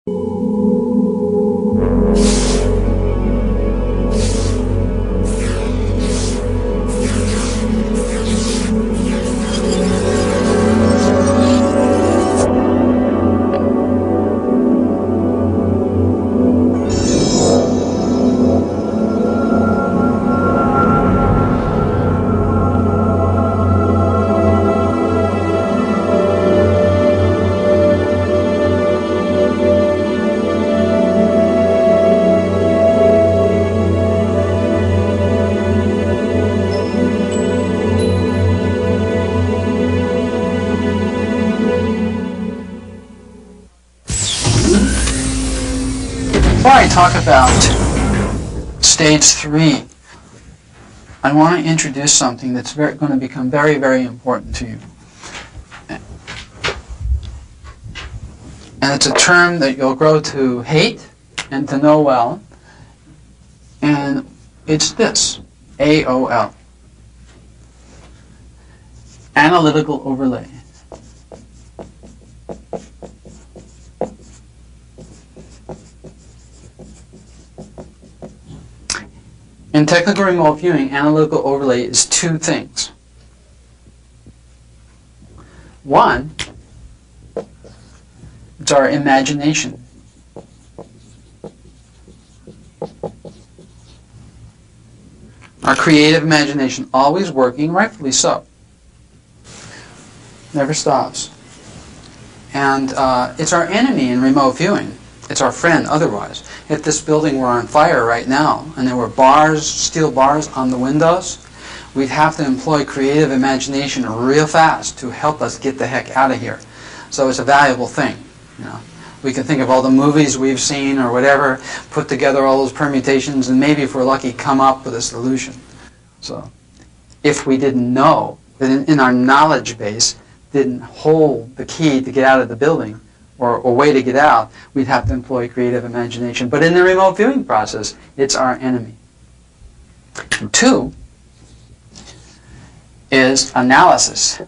Before I talk about stage 3, I want to introduce something that's going to become very, very important to you. And it's a term that you'll grow to hate and to know well. And it's this, AOL. Analytical overlay. In technical remote viewing, analytical overlay is two things. One, it's our imagination. Our creative imagination, always working, rightfully so. Never stops. And it's our enemy in remote viewing. It's our friend otherwise. If this building were on fire right now and there were bars, steel bars on the windows, we'd have to employ creative imagination real fast to help us get the heck out of here. So it's a valuable thing. You know, we can think of all the movies we've seen or whatever, put together all those permutations, and maybe if we're lucky come up with a solution. So if we didn't know, that in our knowledge base didn't hold the key to get out of the building, or a way to get out, we'd have to employ creative imagination. But in the remote viewing process, it's our enemy. And 2 is analysis.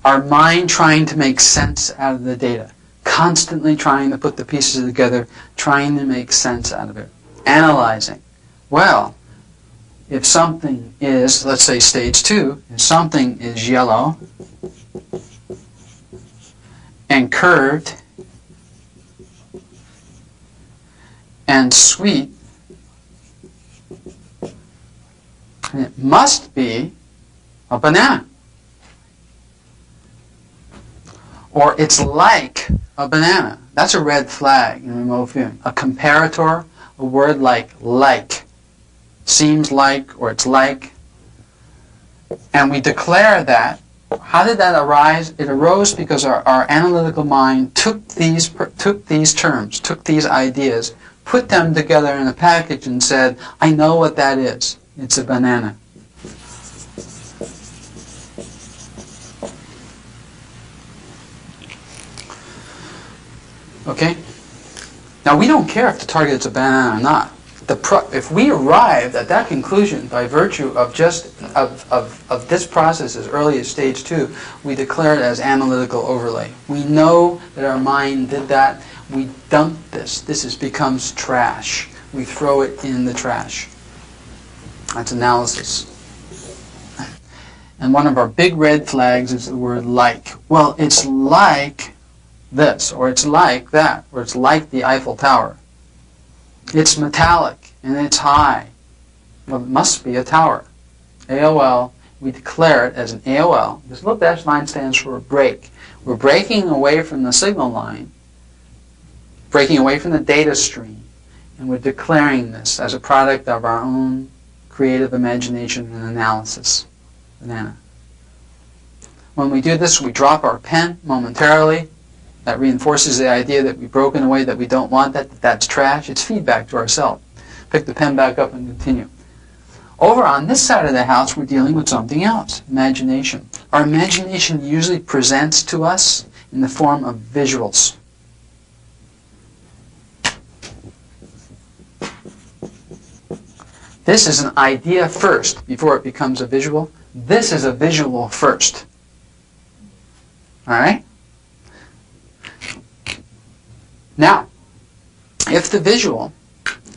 Our mind trying to make sense out of the data, constantly trying to put the pieces together, trying to make sense out of it. Analyzing. Well, if something is, let's say stage 2, if something is yellow and curved and sweet, it must be a banana. Or it's like a banana. That's a red flag in remote viewing. A comparator, a word like, seems like, or it's like, and we declare that. How did that arise? It arose because our analytical mind took these terms, took these ideas, put them together in a package and said, I know what that is. It's a banana. Okay? Now we don't care if the target is a banana or not. If we arrived at that conclusion by virtue of of this process as early as stage 2, we declare it as analytical overlay. We know that our mind did that. We dump this. This becomes trash. We throw it in the trash. That's analysis. And one of our big red flags is the word like. Well, it's like this, or it's like that, or it's like the Eiffel Tower. It's metallic and it's high. Well, it must be a tower. AOL, we declare it as an AOL. This little dashed line stands for a break. We're breaking away from the signal line, breaking away from the data stream, and we're declaring this as a product of our own creative imagination and analysis. Banana. When we do this, we drop our pen momentarily. That reinforces the idea that we've broken away, that we don't want that's trash. It's feedback to ourselves. Pick the pen back up and continue. Over on this side of the house, we're dealing with something else, imagination. Our imagination usually presents to us in the form of visuals. This is an idea first before it becomes a visual. This is a visual first. All right? Now, if the visual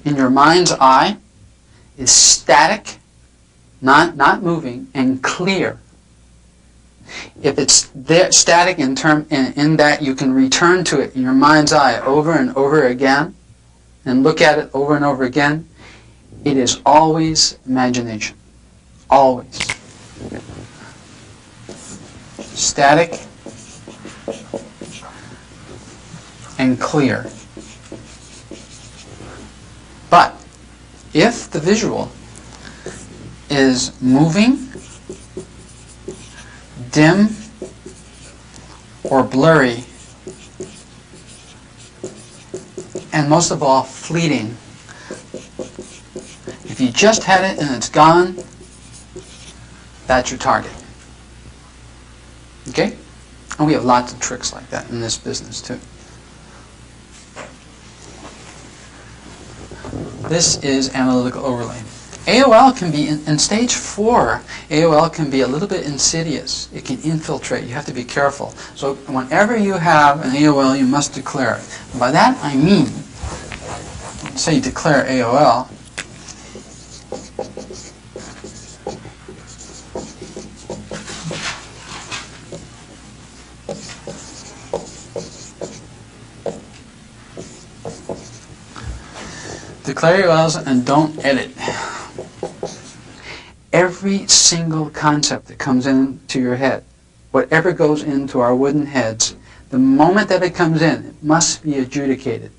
in your mind's eye is static, not moving, and clear, if it's there, static in that you can return to it in your mind's eye over and over again, and look at it over and over again, it is always imagination. Always. Static and clear. But if the visual is moving, dim, or blurry, and most of all, fleeting, if you just had it and it's gone, that's your target. Okay? And we have lots of tricks like that in this business too. This is analytical overlay. AOL can be, in stage 4, AOL can be a little bit insidious. It can infiltrate. You have to be careful. So whenever you have an AOL, you must declare it. And by that I mean, say you declare AOL, declare AOLs and don't edit. Every single concept that comes into your head, whatever goes into our wooden heads, the moment that it comes in, it must be adjudicated.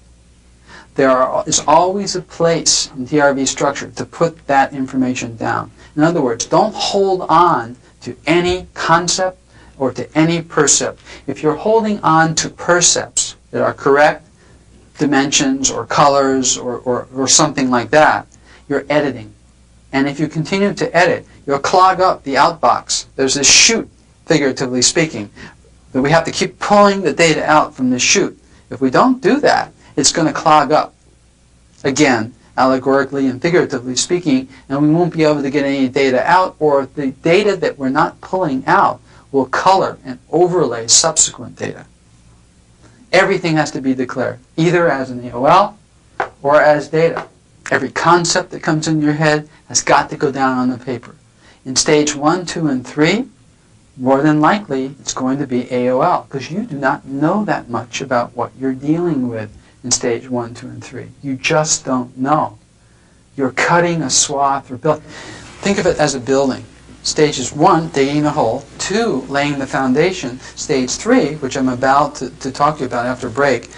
There is always a place in TRV structure to put that information down. In other words, don't hold on to any concept or to any percept. If you're holding on to percepts that are correct, dimensions or colors or something like that, you're editing. And if you continue to edit, you'll clog up the outbox. There's this chute, figuratively speaking, that we have to keep pulling the data out from the chute. If we don't do that, it's going to clog up, again, allegorically and figuratively speaking, and we won't be able to get any data out, or the data that we're not pulling out will color and overlay subsequent data. Everything has to be declared, either as an AOL or as data. Every concept that comes in your head has got to go down on the paper. In stage 1, 2, and 3, more than likely it's going to be AOL, because you do not know that much about what you're dealing with in stage 1, 2, and 3. You just don't know. You're cutting a swath or building. Think of it as a building. Stages 1, digging a hole. 2, laying the foundation. Stage 3, which I'm about to talk to you about after break,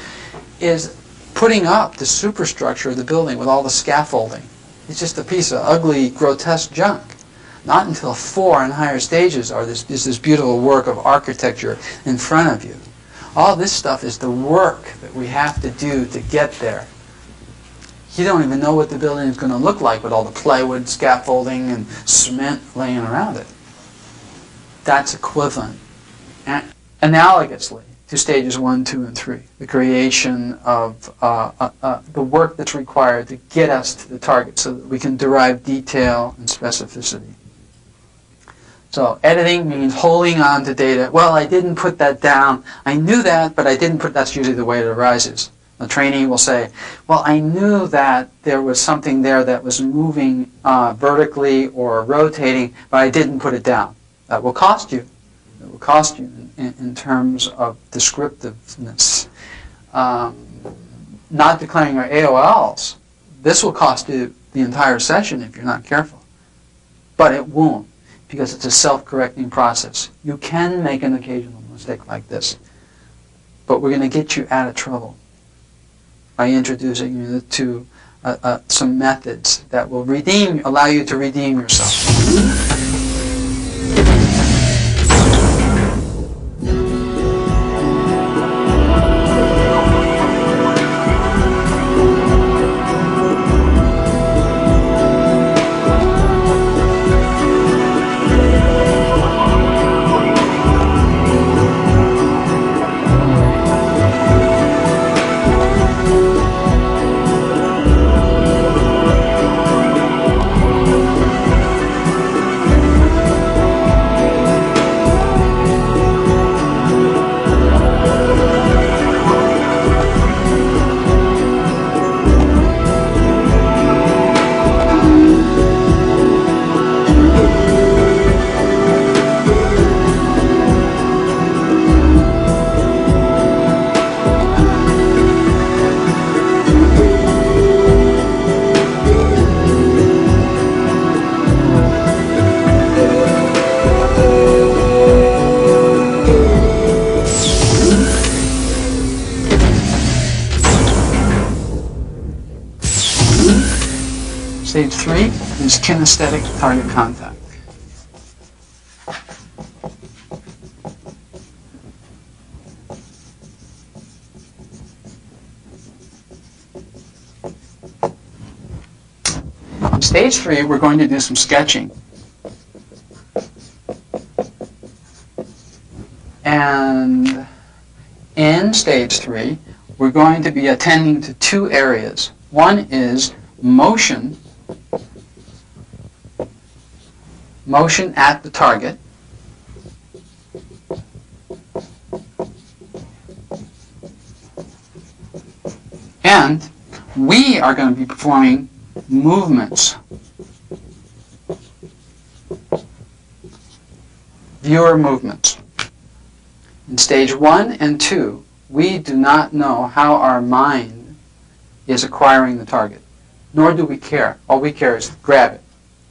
is putting up the superstructure of the building with all the scaffolding. It's just a piece of ugly, grotesque junk. Not until 4 and higher stages is this beautiful work of architecture in front of you. All this stuff is the work that we have to do to get there. You don't even know what the building is going to look like with all the plywood, scaffolding, and cement laying around it. That's equivalent. And analogously to stages 1, 2, and 3, the creation of the work that's required to get us to the target so that we can derive detail and specificity. So editing means holding on to data. Well, I didn't put that down. I knew that, but I didn't put. That's usually the way it arises. The trainee will say, well, I knew that there was something there that was moving vertically or rotating, but I didn't put it down. That will cost you. It will cost you in terms of descriptiveness. Not declaring your AOLs, this will cost you the entire session if you're not careful. But it won't, because it's a self-correcting process. You can make an occasional mistake like this, but we're going to get you out of trouble by introducing you to some methods that will allow you to redeem yourself. Stage 3 is kinesthetic target contact. In Stage 3, we're going to do some sketching. And in Stage 3, we're going to be attending to two areas. One is motion at the target, and we are going to be performing movements, viewer movements. In Stage 1 and 2, we do not know how our mind is acquiring the target, nor do we care. All we care is grab it.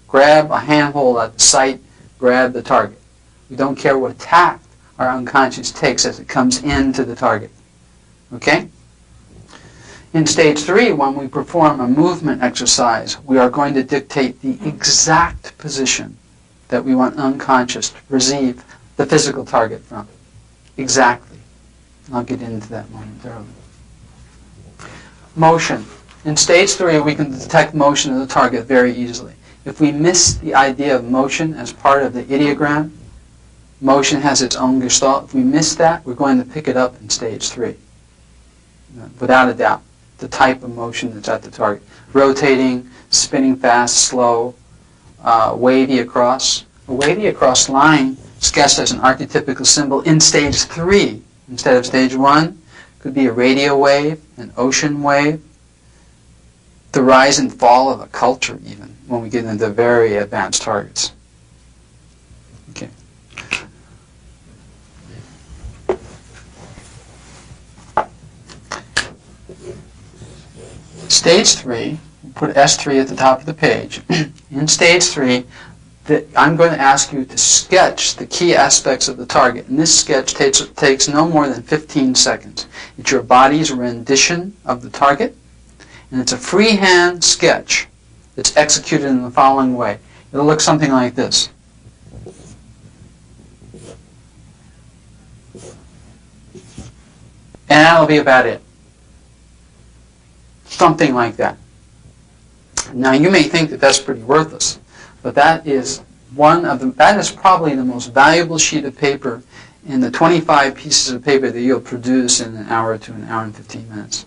Grab a handhold at the site, grab the target. We don't care what tact our unconscious takes as it comes into the target. Okay? In Stage 3, when we perform a movement exercise, we are going to dictate the exact position that we want unconscious to perceive the physical target from. Exactly. I'll get into that momentarily. Motion. In Stage 3, we can detect motion of the target very easily. If we miss the idea of motion as part of the ideogram, motion has its own gestalt. If we miss that, we're going to pick it up in Stage 3. Without a doubt, the type of motion that's at the target. Rotating, spinning fast, slow, wavy across. A wavy across line sketched as an archetypical symbol in Stage 3 instead of Stage 1 could be a radio wave, an ocean wave, the rise and fall of a culture even when we get into very advanced targets. Okay. Stage 3, we'll put S3 at the top of the page. In Stage 3, I'm going to ask you to sketch the key aspects of the target. And this sketch takes no more than 15 seconds. It's your body's rendition of the target, and it's a freehand sketch that's executed in the following way. It'll look something like this. And that'll be about it. Something like that. Now you may think that that's pretty worthless, but that is probably the most valuable sheet of paper in the 25 pieces of paper that you'll produce in an hour to an hour and 15 minutes.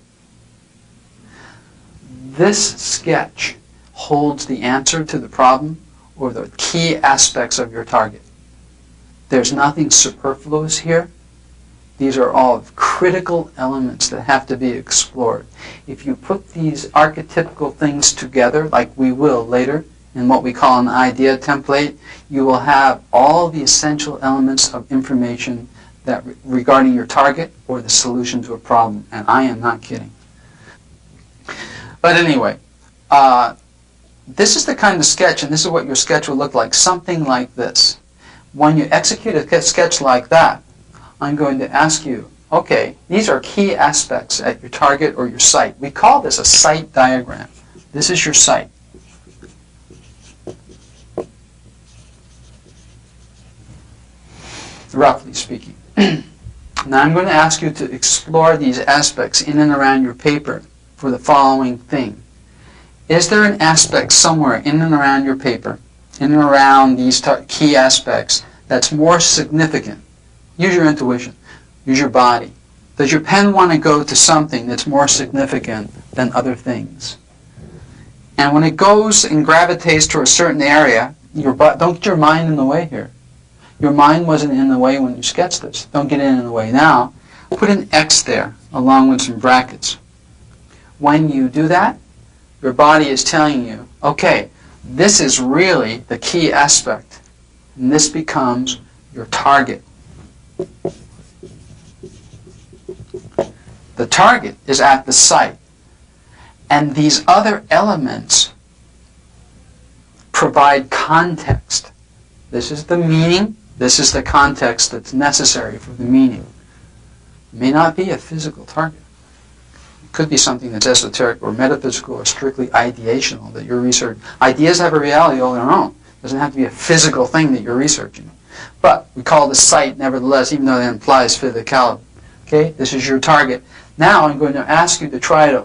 This sketch holds the answer to the problem or the key aspects of your target. There's nothing superfluous here. These are all critical elements that have to be explored. If you put these archetypical things together, like we will later, in what we call an idea template, you will have all the essential elements of information that regarding your target or the solution to a problem. And I am not kidding. But anyway, this is the kind of sketch, and this is what your sketch will look like, something like this. When you execute a sketch like that, I'm going to ask you, okay, these are key aspects at your target or your site. We call this a site diagram. This is your site. Roughly speaking. Now I'm going to ask you to explore these aspects in and around your paper for the following thing. Is there an aspect somewhere in and around your paper, in and around these key aspects, that's more significant? Use your intuition. Use your body. Does your pen want to go to something that's more significant than other things? And when it goes and gravitates to a certain area, don't get your mind in the way here. Your mind wasn't in the way when you sketched this. Don't get in the way now. Put an X there, along with some brackets. When you do that, your body is telling you, okay, this is really the key aspect. And this becomes your target. The target is at the site. And these other elements provide context. This is the meaning. This is the context that's necessary for the meaning. It may not be a physical target. It could be something that's esoteric or metaphysical or strictly ideational that you're researching. Ideas have a reality all their own. It doesn't have to be a physical thing that you're researching. But we call the site nevertheless, even though that implies physicality. Okay, this is your target. Now I'm going to ask you to try to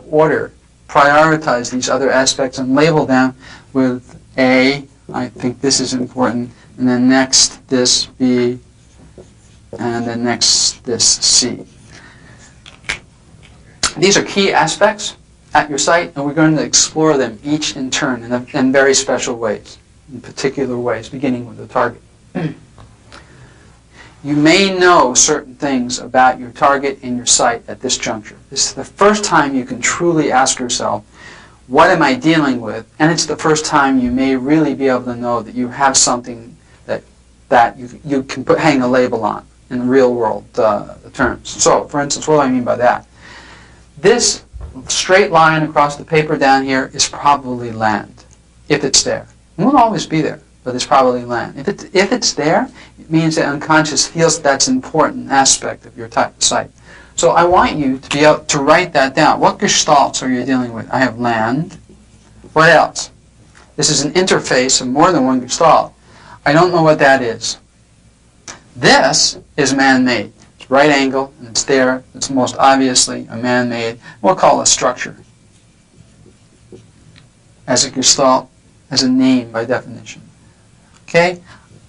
prioritize these other aspects and label them with A, I think this is important, and then next this B, and then next this C. These are key aspects at your site, and we're going to explore them each in turn in very special ways, in particular ways, beginning with the target. You may know certain things about your target and your site at this juncture. This is the first time you can truly ask yourself, what am I dealing with? And it's the first time you may really be able to know that you have something that you can hang a label on in real world terms. So, for instance, what do I mean by that? This straight line across the paper down here is probably land, if it's there. It won't always be there, but it's probably land. If it's there, it means that unconscious feels that's an important aspect of your site. So I want you to be able to write that down. What gestalts are you dealing with? I have land. What else? This is an interface of more than one gestalt. I don't know what that is. This is man-made. It's right angle, and it's there. It's most obviously a man-made. We'll call it a structure. As a gestalt, as a name by definition. Okay?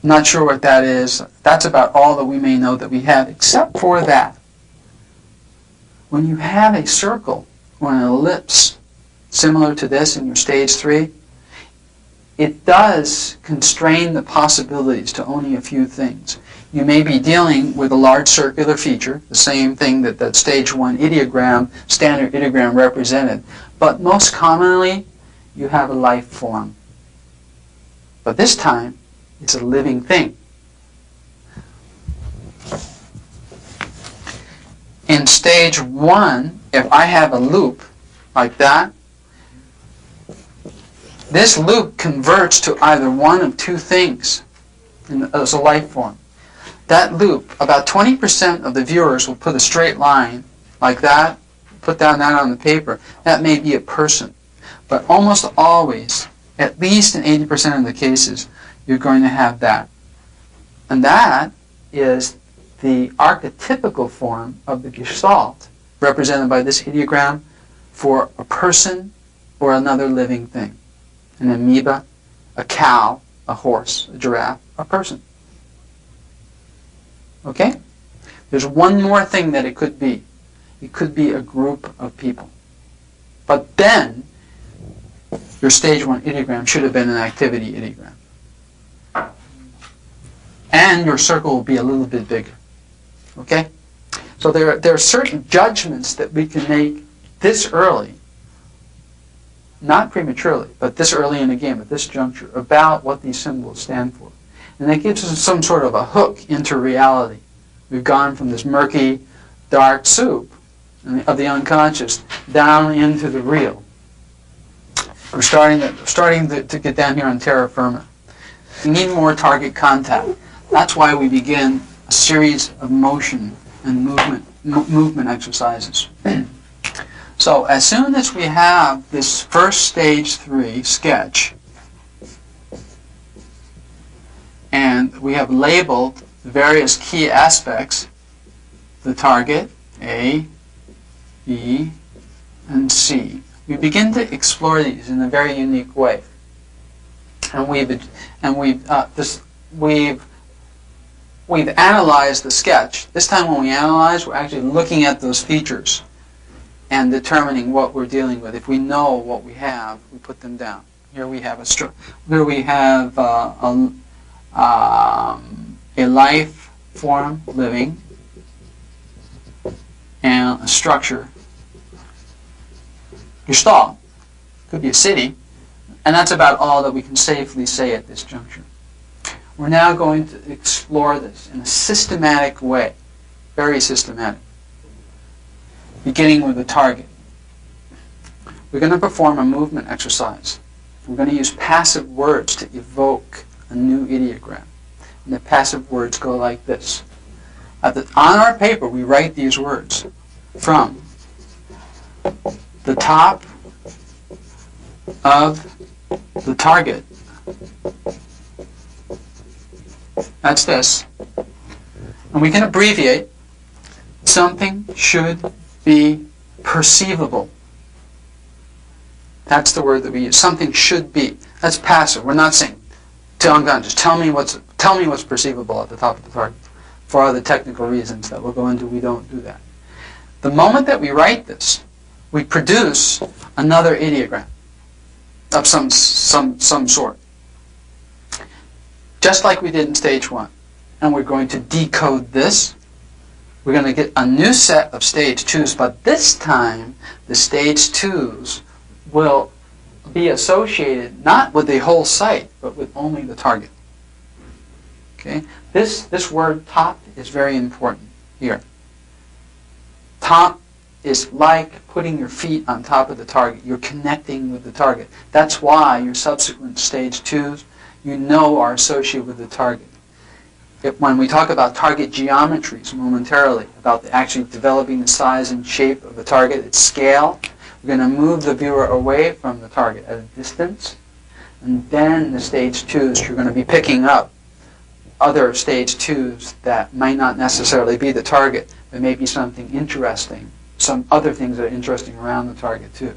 I'm not sure what that is. That's about all that we may know that we have, except for that. When you have a circle or an ellipse similar to this in your stage 3, it does constrain the possibilities to only a few things. You may be dealing with a large circular feature, the same thing that that stage 1 ideogram, standard ideogram represented, but most commonly you have a life form. But this time, it's a living thing. In stage 1, if I have a loop like that, this loop converts to either one of two things as a life form. That loop, about 20% of the viewers will put a straight line like that, put down that on the paper. That may be a person. But almost always, at least in 80% of the cases, you're going to have that. And that is the archetypical form of the gestalt, represented by this ideogram, for a person or another living thing. An amoeba, a cow, a horse, a giraffe, a person. Okay? There's one more thing that it could be. It could be a group of people. But then, your stage 1 ideogram should have been an activity ideogram. And your circle will be a little bit bigger. Okay? So there are certain judgments that we can make this early, not prematurely, but this early in the game, at this juncture, about what these symbols stand for. And that gives us some sort of a hook into reality. We've gone from this murky, dark soup of the unconscious down into the real. We're starting to get down here on terra firma. We need more target contact. That's why we begin a series of motion and movement exercises. So as soon as we have this first stage 3 sketch, and we have labeled the various key aspects, the target, A, B, and C, we begin to explore these in a very unique way. And we've analyzed the sketch. This time when we analyze, we're actually looking at those features and determining what we're dealing with. If we know what we have, we put them down. Here we have a life form, living, and a structure, gestalt. Could be a city, and that's about all that we can safely say at this juncture. We're now going to explore this in a systematic way, very systematic, beginning with the target. We're going to perform a movement exercise. We're going to use passive words to evoke a new ideogram. And the passive words go like this. On our paper, we write these words. From the top of the target. That's this. And we can abbreviate. Something should be perceivable. That's the word that we use. Something should be. That's passive. We're not saying, just tell me what's perceivable at the top of the target. For other technical reasons that we'll go into, we don't do that. The moment that we write this, we produce another ideogram of some sort. Just like we did in stage 1. And we're going to decode this. We're going to get a new set of stage 2s, but this time the stage 2s will be associated not with the whole site, but with only the target. Okay? This word top is very important here. Top is like putting your feet on top of the target. You're connecting with the target. That's why your subsequent stage 2s, you know, are associated with the target. When we talk about target geometries momentarily, about actually developing the size and shape of the target, its scale, we're going to move the viewer away from the target at a distance. And then the stage 2s, you're going to be picking up other stage 2s that might not necessarily be the target, but maybe something interesting, some other things that are interesting around the target too.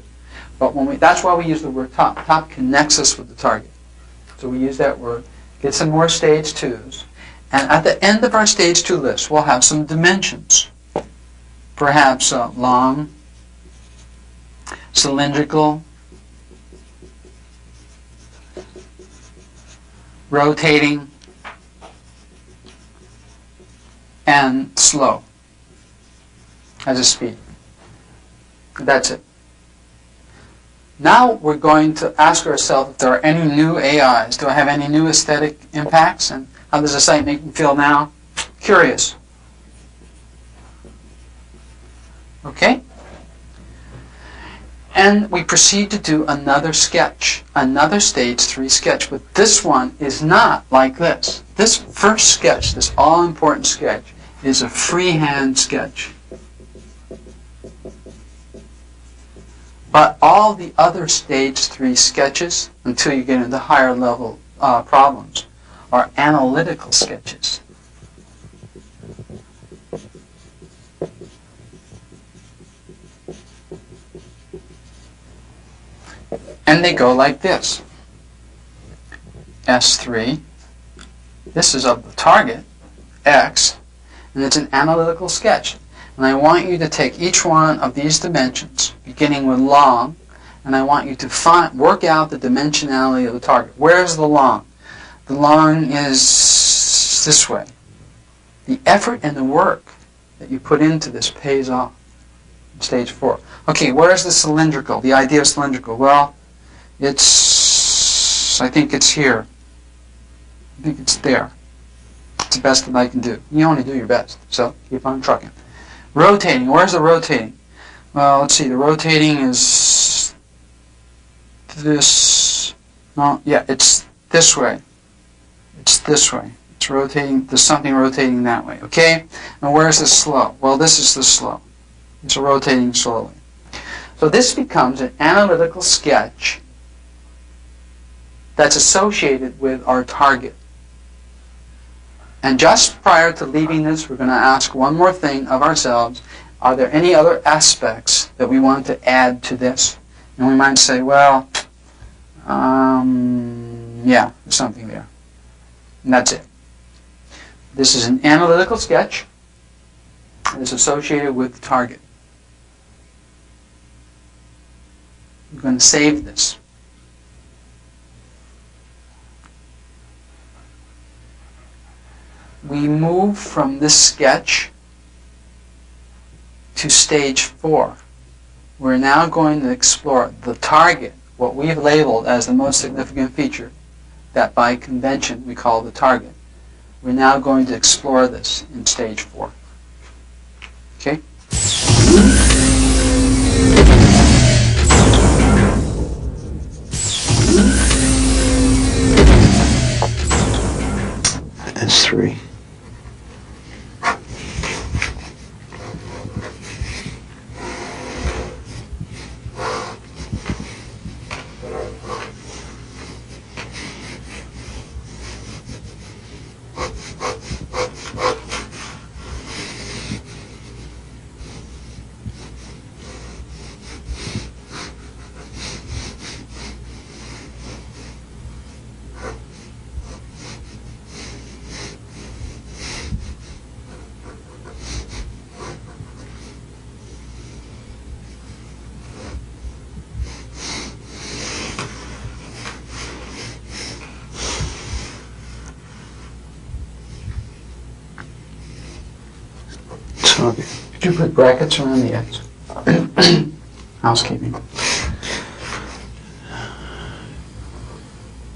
But that's why we use the word top. Top connects us with the target. So we use that word, get some more stage 2s. And at the end of our stage 2 list, we'll have some dimensions. Perhaps long, cylindrical, rotating, and slow as a speed. That's it. Now we're going to ask ourselves if there are any new AIs. Do I have any new aesthetic impacts? And how does the site make me feel now? Curious. Okay? And we proceed to do another sketch, another stage 3 sketch. But this one is not like this. This first sketch, this all-important sketch, is a freehand sketch. But all the other stage 3 sketches, until you get into higher level problems, are analytical sketches. And they go like this. S3. This is of the target, X, and it's an analytical sketch. And I want you to take each one of these dimensions, beginning with long, and I want you to work out the dimensionality of the target. Where's the long? The long is this way. The effort and the work that you put into this pays off in stage 4. Okay, where's the cylindrical? The idea of cylindrical? Well, I think it's here. I think it's there. It's the best that I can do. You only do your best, so keep on trucking. Rotating. Where's the rotating? Well, let's see. The rotating is this. No, yeah, it's this way. It's this way. It's rotating. There's something rotating that way. Okay? And where's the slow? Well, this is the slow. It's rotating slowly. So this becomes an analytical sketch that's associated with our target. And just prior to leaving this, we're going to ask one more thing of ourselves. Are there any other aspects that we want to add to this? And we might say, well, yeah, there's something there. And that's it. This is an analytical sketch that is associated with the target. I'm going to save this. We move from this sketch to stage 4. We're now going to explore the target, what we've labeled as the most significant feature, that by convention we call the target. We're now going to explore this in stage 4. Okay? That's 3. target. Could you put brackets around the X? Housekeeping.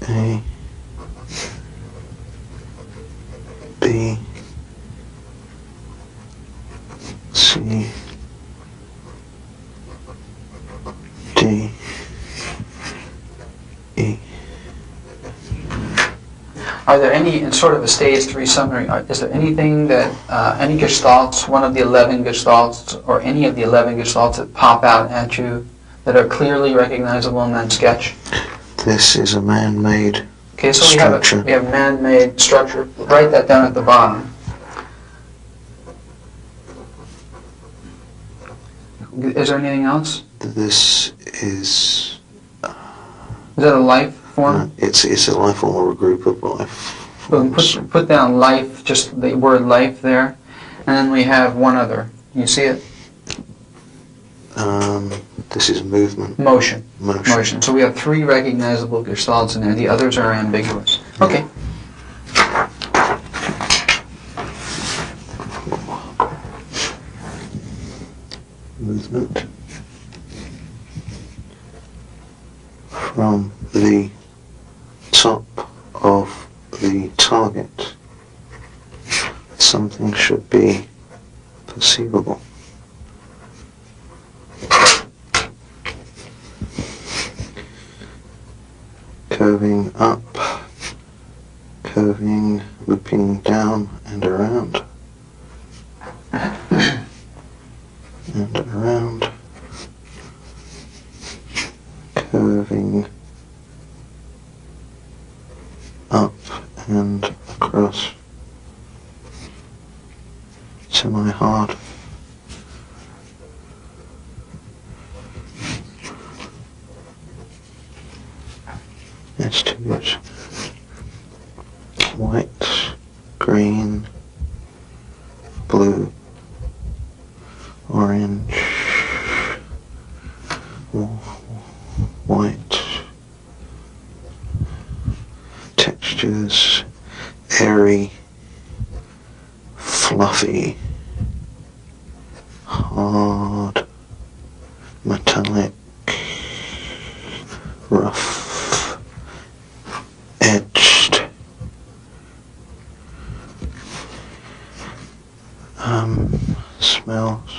A, B, C, D, E. Are there any, in sort of a stage 3 summary, is there anything that, any gestalts, one of the 11 gestalts, or any of the 11 gestalts that pop out at you that are clearly recognizable in that sketch? This is a man-made Okay, so structure. we have man-made structure. Write that down at the bottom. Is there anything else? This is... Is that a life form? It's a life form or a group of life forms. Put down life, just the word life there. And then we have one other. You see it? This is movement. Motion. Motion. So we have 3 recognizable gestalts in there. The others are ambiguous. Okay. Movement from the top of the target. Something should be perceivable. Curving up, curving, looping down and around, and around, curving up and across, semi-hard. That's too good. White, green, blue, orange, white, textures, airy, fluffy, hard, metallic, rough, edged, smells,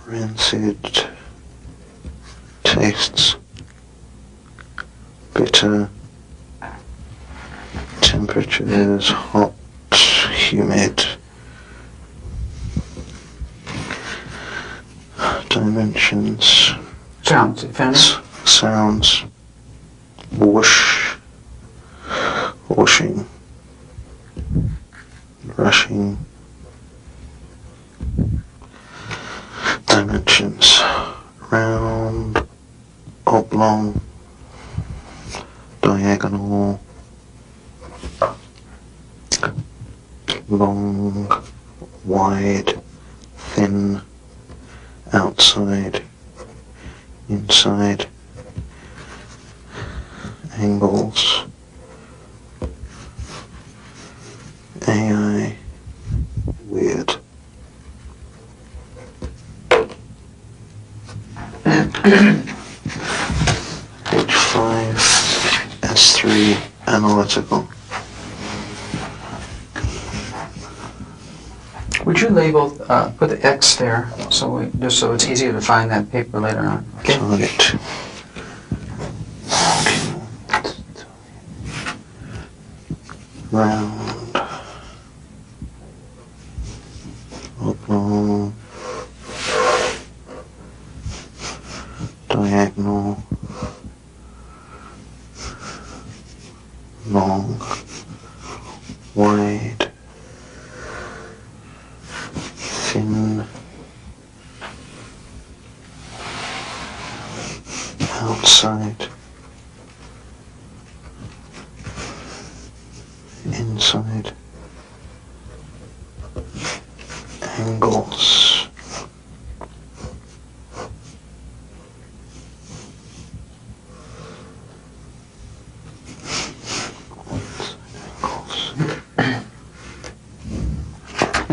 rancid, tastes, bitter, temperatures, hot, humid, dimensions, Sounds. Found? sounds, whoosh, whooshing, rushing, dimensions, round, oblong, diagonal, long, wide, thin, outside, inside, angles, AI, weird. H5, S3, analytical. Would you label, put the X there, just so it's easier to find that paper later on? Okay. Target. Round. Oblong. Diagonal. Long. Wide. Thin. Outside. Inside. Angles.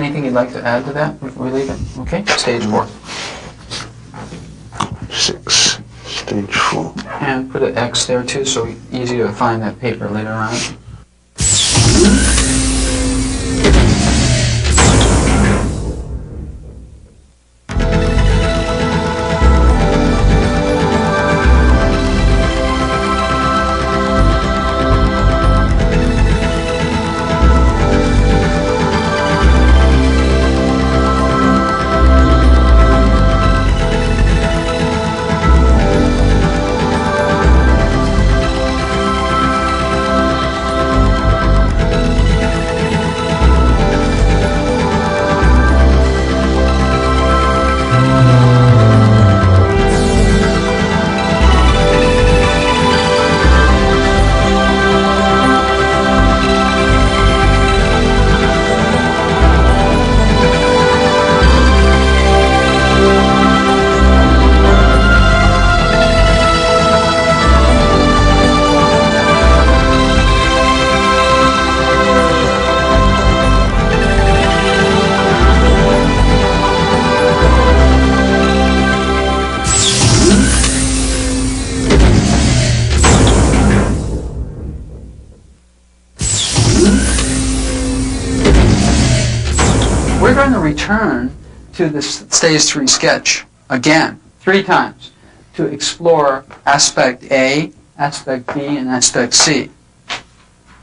Anything you'd like to add to that before we leave it? Okay, stage 4. 6, stage 4. And put an X there too, so easy to find that paper later on. We're going to return to this stage 3 sketch again, 3 times, to explore aspect A, aspect B, and aspect C.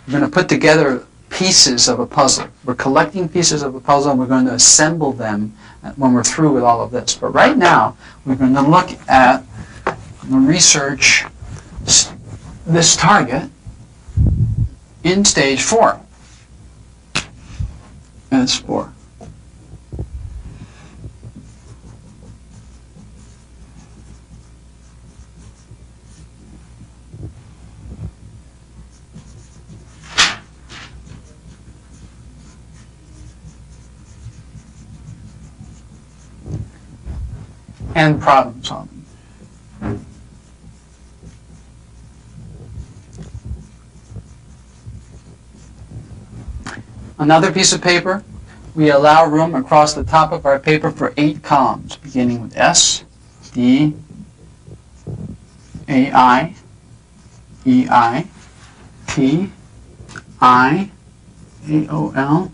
We're going to put together pieces of a puzzle. We're collecting pieces of a puzzle and we're going to assemble them when we're through with all of this. But right now, we're going to look at and research this target in stage 4. S4. And problem solving. Another piece of paper. We allow room across the top of our paper for 8 columns, beginning with S, D, AI, EI, P, I, AOL,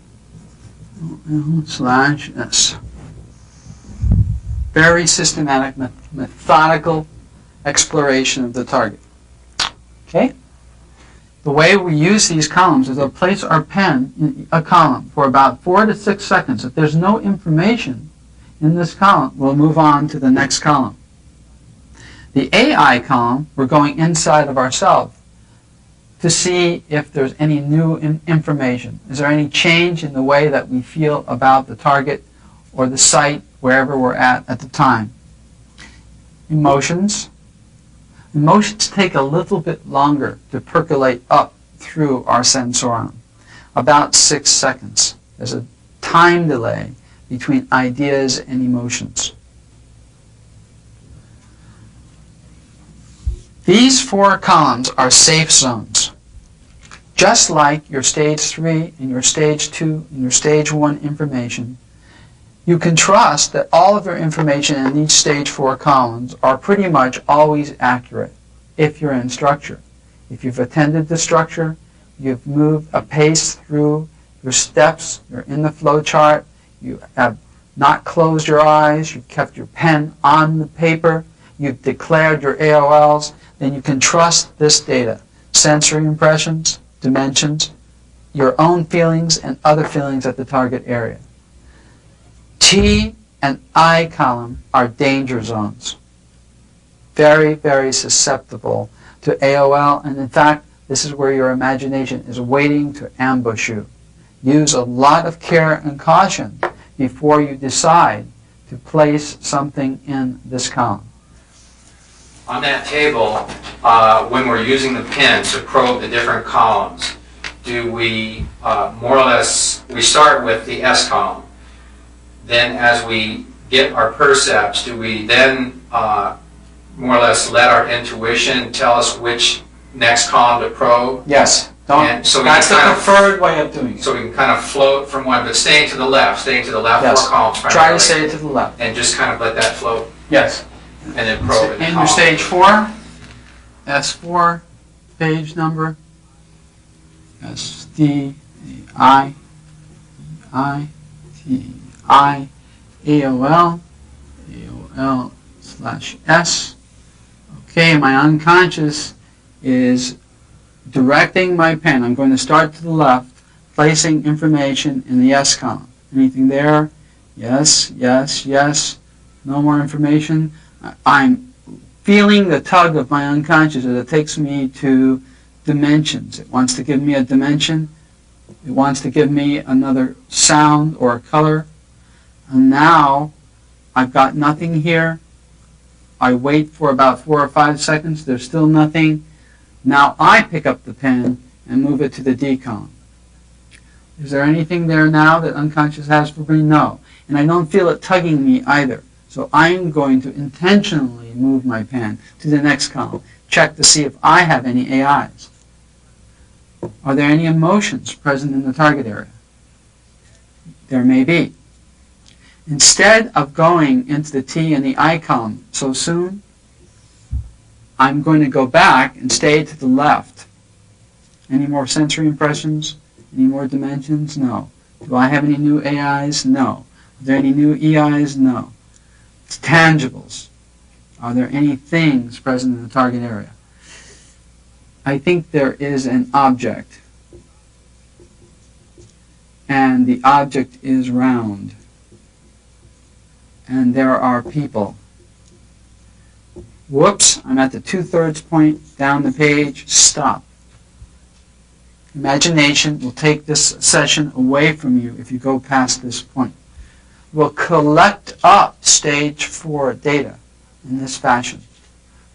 /S. Very systematic, methodical exploration of the target. Okay? The way we use these columns is to place our pen in a column for about 4 to 6 seconds. If there's no information in this column, we'll move on to the next column. The AI column, we're going inside of ourselves to see if there's any new information. Is there any change in the way that we feel about the target or the site wherever we're at the time? Emotions. Emotions take a little bit longer to percolate up through our sensorium, about 6 seconds. There's a time delay between ideas and emotions. These 4 columns are safe zones. Just like your stage 3 and your stage 2 and your stage 1 information, you can trust that all of your information in each stage 4 columns are pretty much always accurate if you're in structure. If you've attended the structure, you've moved a pace through your steps, you're in the flow chart, you have not closed your eyes, you've kept your pen on the paper, you've declared your AOLs, then you can trust this data. Sensory impressions, dimensions, your own feelings and other feelings at the target area. T and I column are danger zones. Very, very susceptible to AOL, and in fact, this is where your imagination is waiting to ambush you. Use a lot of care and caution before you decide to place something in this column. On that table, when we're using the pen to probe the different columns, do we more or less, we start with the S column. Then as we get our percepts, do we then more or less let our intuition tell us which next column to probe? Yes. And so That's the preferred way of doing it. So we can kind of float from one, but staying to the left, Yes. 4 columns primarily. Try to stay to the left. And just kind of let that float. Yes. And then probe it. Enter stage 4, S4, page number, SDI, ITI, AOL/S. Okay, my unconscious is directing my pen. I'm going to start to the left, placing information in the S column. Anything there? Yes, yes, yes. No more information. I'm feeling the tug of my unconscious as it takes me to dimensions. It wants to give me a dimension. It wants to give me another sound or a color. And now I've got nothing here. I wait for about 4 or 5 seconds. There's still nothing. Now I pick up the pen and move it to the D column. Is there anything there now that unconscious has for me? No. And I don't feel it tugging me either. So I'm going to intentionally move my pen to the next column. Check to see if I have any AIs. Are there any emotions present in the target area? There may be. Instead of going into the T and the I column so soon, I'm going to go back and stay to the left. Any more sensory impressions? Any more dimensions? No. Do I have any new AIs? No. Are there any new EIs? No. It's tangibles. Are there any things present in the target area? I think there is an object. And the object is round. And there are people. Whoops, I'm at the 2/3 point down the page. Stop. Imagination will take this session away from you if you go past this point. We'll collect up stage 4 data in this fashion,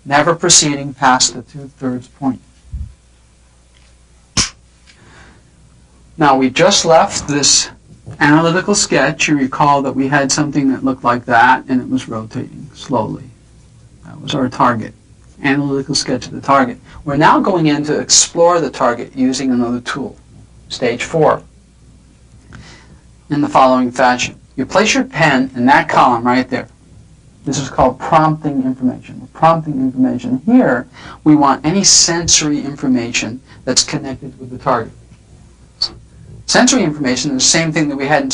never proceeding past the 2/3 point. Now we just left this analytical sketch. You recall that we had something that looked like that and it was rotating slowly. That was our target. Analytical sketch of the target. We're now going in to explore the target using another tool, stage 4, in the following fashion. You place your pen in that column right there. This is called prompting information. We're prompting information. Here, we want any sensory information that's connected with the target. Sensory information is the same thing that we had in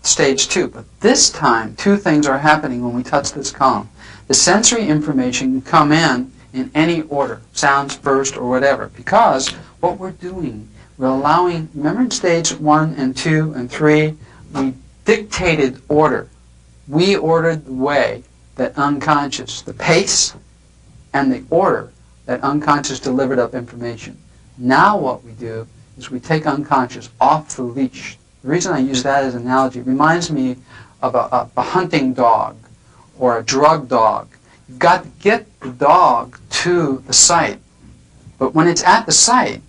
stage 2, but this time, 2 things are happening when we touch this column. The sensory information can come in any order, sounds first or whatever, because what we're doing, we're allowing, remember in stage 1 and 2 and 3, we dictated order. We ordered the way that unconscious, the pace and the order that unconscious delivered up information. Now what we do is we take unconscious off the leash. The reason I use that as an analogy, it reminds me of a hunting dog or a drug dog. You've got to get the dog to the site. But when it's at the site,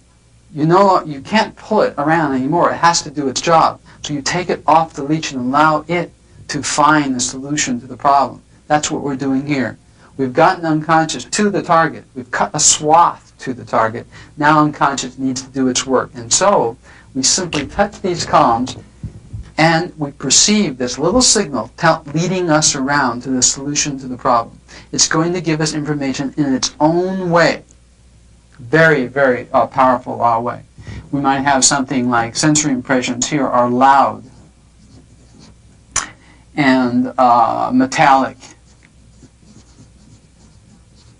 you can't pull it around anymore. It has to do its job. So you take it off the leash and allow it to find the solution to the problem. That's what we're doing here. We've gotten unconscious to the target. We've cut a swath to the target. Now unconscious needs to do its work. And so we simply touch these columns and we perceive this little signal leading us around to the solution to the problem. It's going to give us information in its own way. Very, very powerful way. We might have something like sensory impressions here are loud and metallic.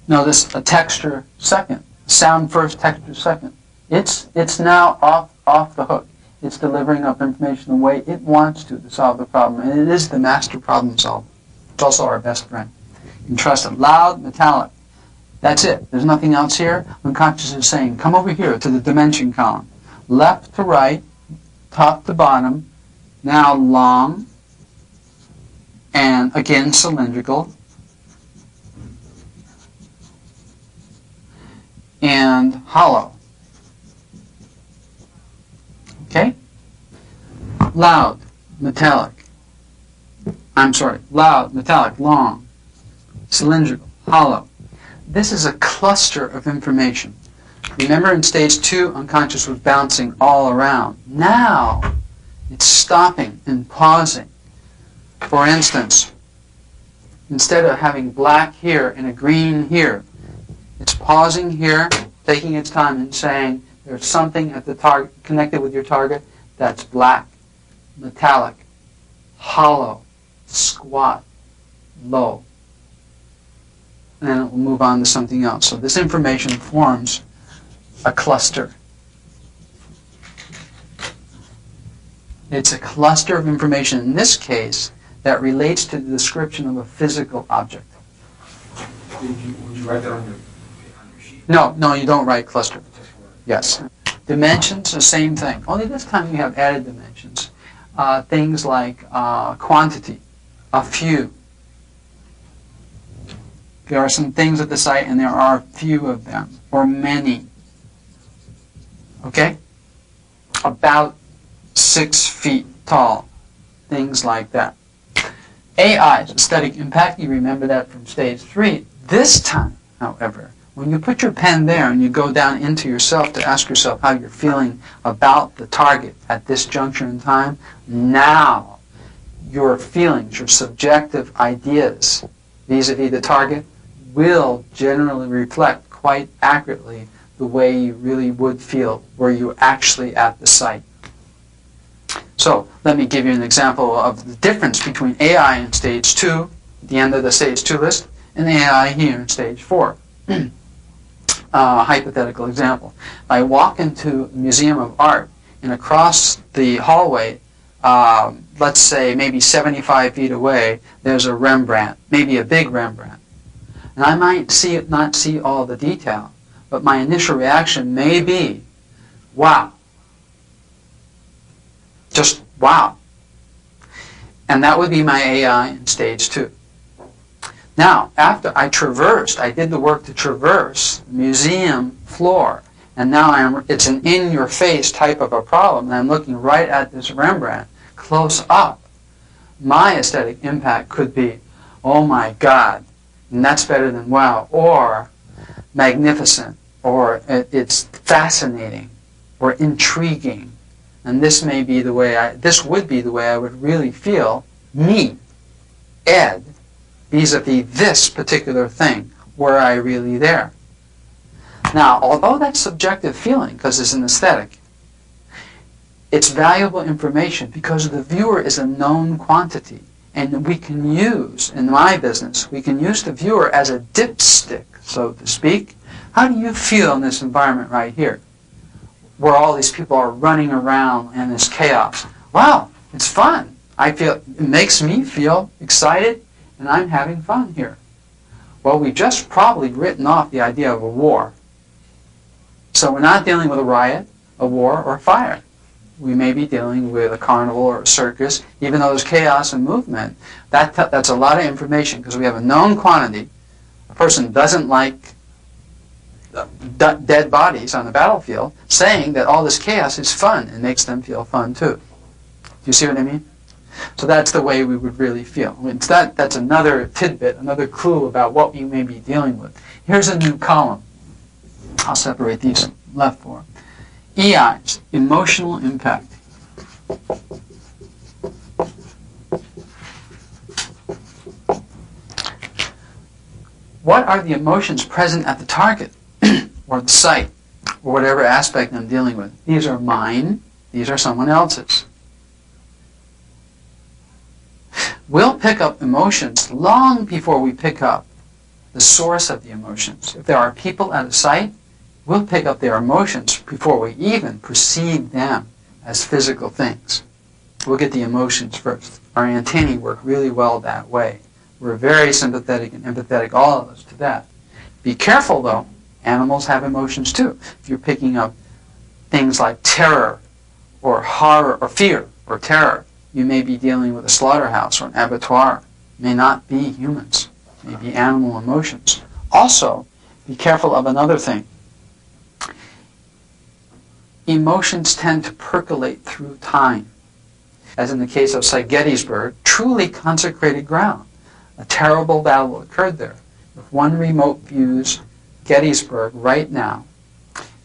Notice a texture second. Sound first, texture second. It's now off the hook. It's delivering up information the way it wants to solve the problem. And it is the master problem solver. It's also our best friend. You can trust it. Loud, metallic. That's it. There's nothing else here. Unconscious is saying, come over here to the dimension column. Left to right, top to bottom, now long, and again cylindrical, and hollow. Okay? Loud, metallic. Loud, metallic, long, cylindrical, hollow. This is a cluster of information. Remember in stage 2, unconscious was bouncing all around. Now, it's stopping and pausing. For instance, instead of having black here and a green here, it's pausing here, taking its time and saying there's something at the target connected with your target that's black, metallic, hollow, squat, low. And then it will move on to something else. So this information forms a cluster. It's a cluster of information, in this case, that relates to the description of a physical object. Would you write that on your sheet? No, you don't write cluster. Yes. Dimensions, the same thing. Only this time we have added dimensions. Things like quantity, a few. There are some things at the site and there are few of them, or many. Okay? About 6 feet tall. Things like that. AI, aesthetic impact, you remember that from stage 3. This time, however, when you put your pen there and you go down into yourself to ask yourself how you're feeling about the target at this juncture in time, now your feelings, your subjective ideas vis-a-vis the target will generally reflect quite accurately the way you really would feel were you actually at the site. So let me give you an example of the difference between AI in stage 2, the end of the stage 2 list, and the AI here in stage 4. Hypothetical example. I walk into a museum of art and across the hallway, let's say maybe 75 feet away, there's a Rembrandt, maybe a big Rembrandt. And I might not see all the detail, but my initial reaction may be, wow. Just wow. And that would be my AI in stage 2. Now, after I did the work to traverse the museum floor, and now it's an in-your-face type of a problem, and I'm looking right at this Rembrandt close up. My aesthetic impact could be, oh my God, and that's better than wow, or magnificent, or it's fascinating, or intriguing. And this would be the way I would really feel, me, Ed, vis-a-vis this particular thing, were I really there. Now, although that's subjective feeling, because it's an aesthetic, it's valuable information because the viewer is a known quantity. And we can use, in my business, we can use the viewer as a dipstick, so to speak. How do you feel in this environment right here, where all these people are running around and there's chaos? Wow, it's fun. It makes me feel excited, and I'm having fun here. Well, we've just probably written off the idea of a war. So we're not dealing with a riot, a war, or fire. We may be dealing with a carnival or a circus, even though there's chaos and movement. That's a lot of information because we have a known quantity. A person doesn't like dead bodies on the battlefield, saying that all this chaos is fun and makes them feel fun too. Do you see what I mean? So that's the way we would really feel. That's another tidbit, another clue about what we may be dealing with. Here's a new column. I'll separate these left for. EIs, emotional impact. What are the emotions present at the target or the site or whatever aspect I'm dealing with? These are mine. These are someone else's. We'll pick up emotions long before we pick up the source of the emotions. If there are people at a site, we'll pick up their emotions before we even perceive them as physical things. We'll get the emotions first. Our antennae work really well that way. We're very sympathetic and empathetic, all of us, to that. Be careful, though. Animals have emotions, too. If you're picking up things like terror or horror or fear or terror, you may be dealing with a slaughterhouse or an abattoir. It may not be humans. It may be animal emotions. Also, be careful of another thing. Emotions tend to percolate through time. As in the case of, say, Gettysburg, truly consecrated ground. A terrible battle occurred there. If one remote views Gettysburg right now,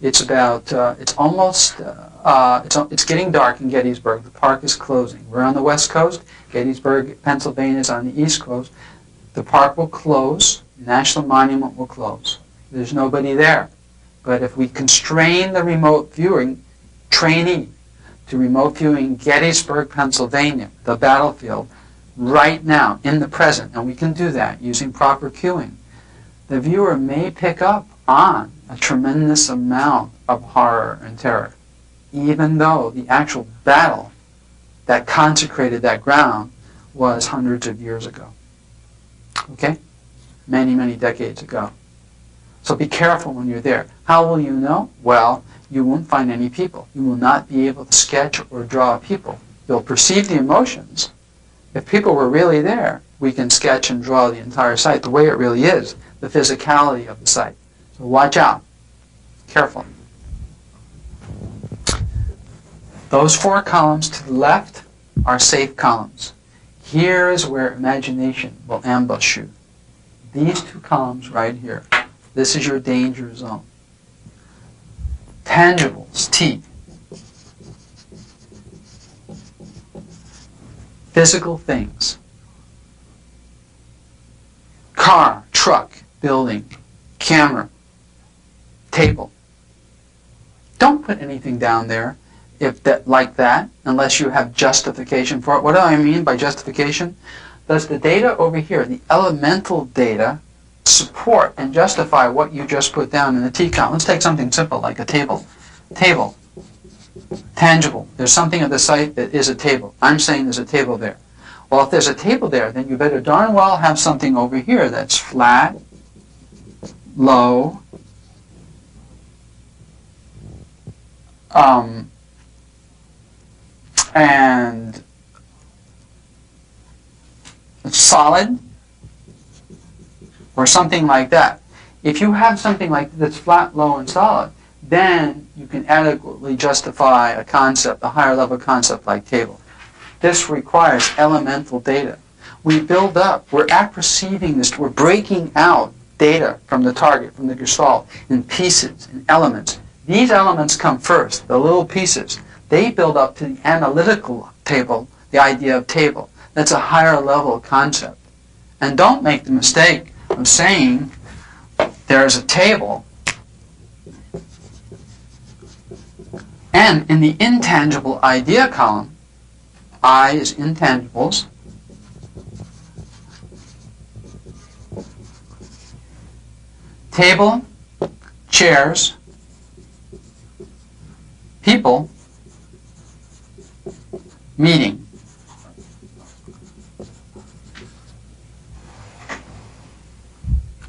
It's about, it's almost, it's getting dark in Gettysburg. The park is closing. We're on the West Coast. Gettysburg, Pennsylvania is on the East Coast. The park will close. The National Monument will close. There's nobody there. But if we constrain the remote viewing trainee to remote viewing Gettysburg, Pennsylvania, the battlefield, right now, in the present, and we can do that using proper cueing, the viewer may pick up on a tremendous amount of horror and terror, even though the actual battle that consecrated that ground was hundreds of years ago. Okay? Many, many decades ago. So be careful when you're there. How will you know? Well, you won't find any people. You will not be able to sketch or draw people. You'll perceive the emotions. If people were really there, we can sketch and draw the entire site the way it really is, the physicality of the site. So watch out. Careful. Those 4 columns to the left are safe columns. Here is where imagination will ambush you. These 2 columns right here. This is your danger zone. Tangibles, T. Physical things. Car, truck, building, camera, table. Don't put anything down there like that unless you have justification for it. What do I mean by justification? Does the data over here, the elemental data, support and justify what you just put down in the T column? Let's take something simple like a table. Table. Tangible. There's something at the site that is a table. I'm saying there's a table there. Well, if there's a table there, then you better darn well have something over here that's flat, low, and solid, or something like that. If you have something like that's flat, low, and solid, then you can adequately justify a concept, a higher level concept like table. This requires elemental data. We build up, we're apperceiving this, we're breaking out data from the target, from the gestalt, in pieces, in elements. These elements come first, the little pieces. They build up to the analytical table, the idea of table. That's a higher level concept. And don't make the mistake of saying there's a table, and in the intangible idea column, I is intangibles, table, chairs, people, meeting.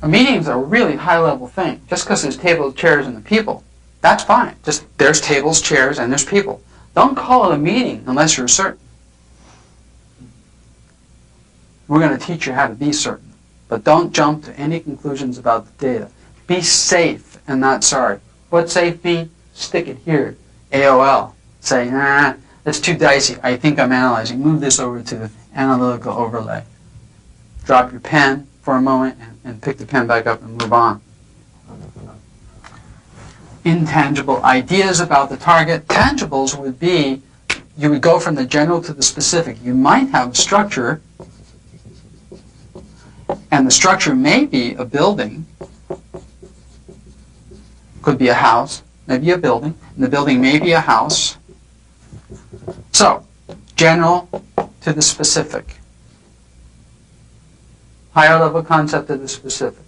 A meeting is a really high-level thing. Just because there's tables, chairs, and the people, that's fine. Just there's tables, chairs, and there's people. Don't call it a meeting unless you're certain. We're going to teach you how to be certain. But don't jump to any conclusions about the data. Be safe and not sorry. What's safe mean? Stick it here. AOL. Say, nah, that's too dicey. I think I'm analyzing. Move this over to the analytical overlay. Drop your pen for a moment and pick the pen back up and move on. Intangible ideas about the target. Tangibles would be, you would go from the general to the specific. You might have a structure, and the structure may be a building, could be a house, maybe a building, and the building may be a house. So, general to the specific. Higher level concept to the specific.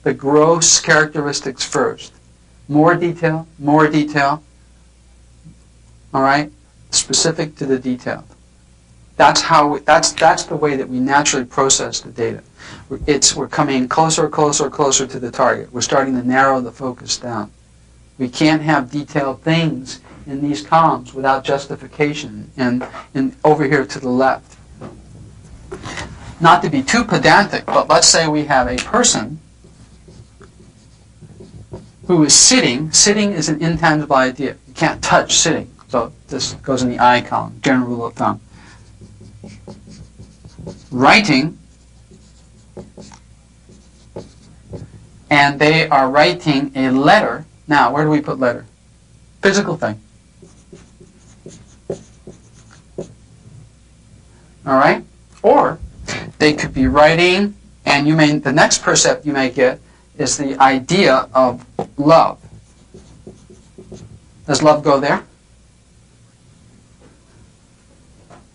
The gross characteristics first. More detail, all right? Specific to the detail. That's the way that we naturally process the data. We're coming closer to the target. We're starting to narrow the focus down. We can't have detailed things in these columns without justification and over here to the left. Not to be too pedantic, but let's say we have a person who is sitting. Sitting is an intangible idea. You can't touch sitting. So this goes in the I column, general rule of thumb. Writing, and they are writing a letter. Now, where do we put letter? Physical thing. All right? Or they could be writing, and the next percept you may get is the idea of love. Does love go there?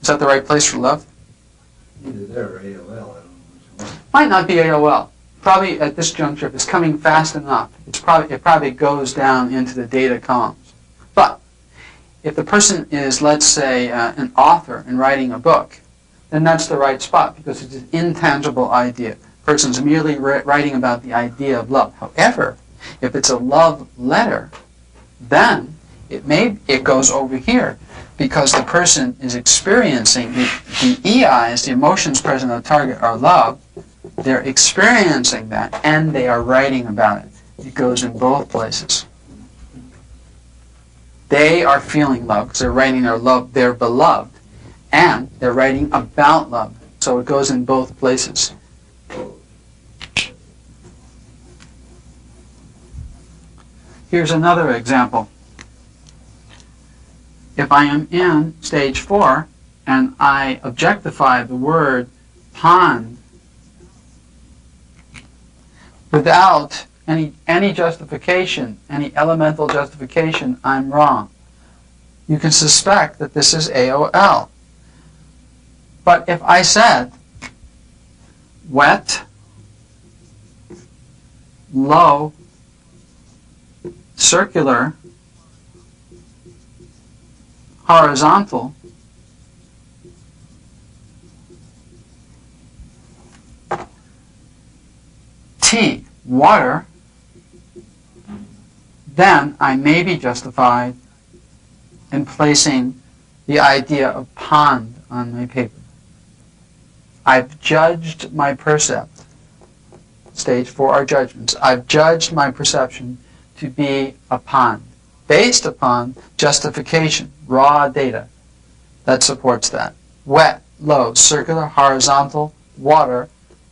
Is that the right place for love? Either there or AOL, I don't know which one. Might not be AOL. Probably at this juncture, if it's coming fast enough, it probably goes down into the data columns. But if the person is, let's say, an author and writing a book, then that's the right spot because it's an intangible idea. The person's merely writing about the idea of love. However, if it's a love letter, then it goes over here because the person is experiencing the EIs, the emotions present on the target, are love. They're experiencing that and they are writing about it. It goes in both places. They are feeling love because they're writing their love, their beloved, and they're writing about love. So it goes in both places. Here's another example. If I am in stage 4 and I objectify the word pond without any justification, any elemental justification, I'm wrong. You can suspect that this is AOL. But if I said wet, low, circular, horizontal, T, water, then I may be justified in placing the idea of pond on my paper. I've judged my percept. Stage 4 are judgments. I've judged my perception to be a pond based upon justification, raw data that supports that. Wet, low, circular, horizontal, water,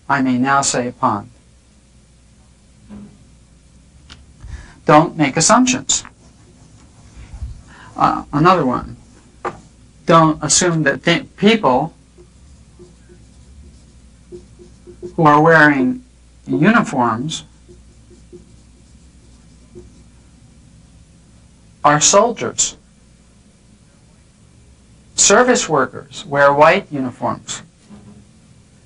I may now say pond. Don't make assumptions. Another one. Don't assume that people who are wearing uniforms are soldiers. Service workers wear white uniforms.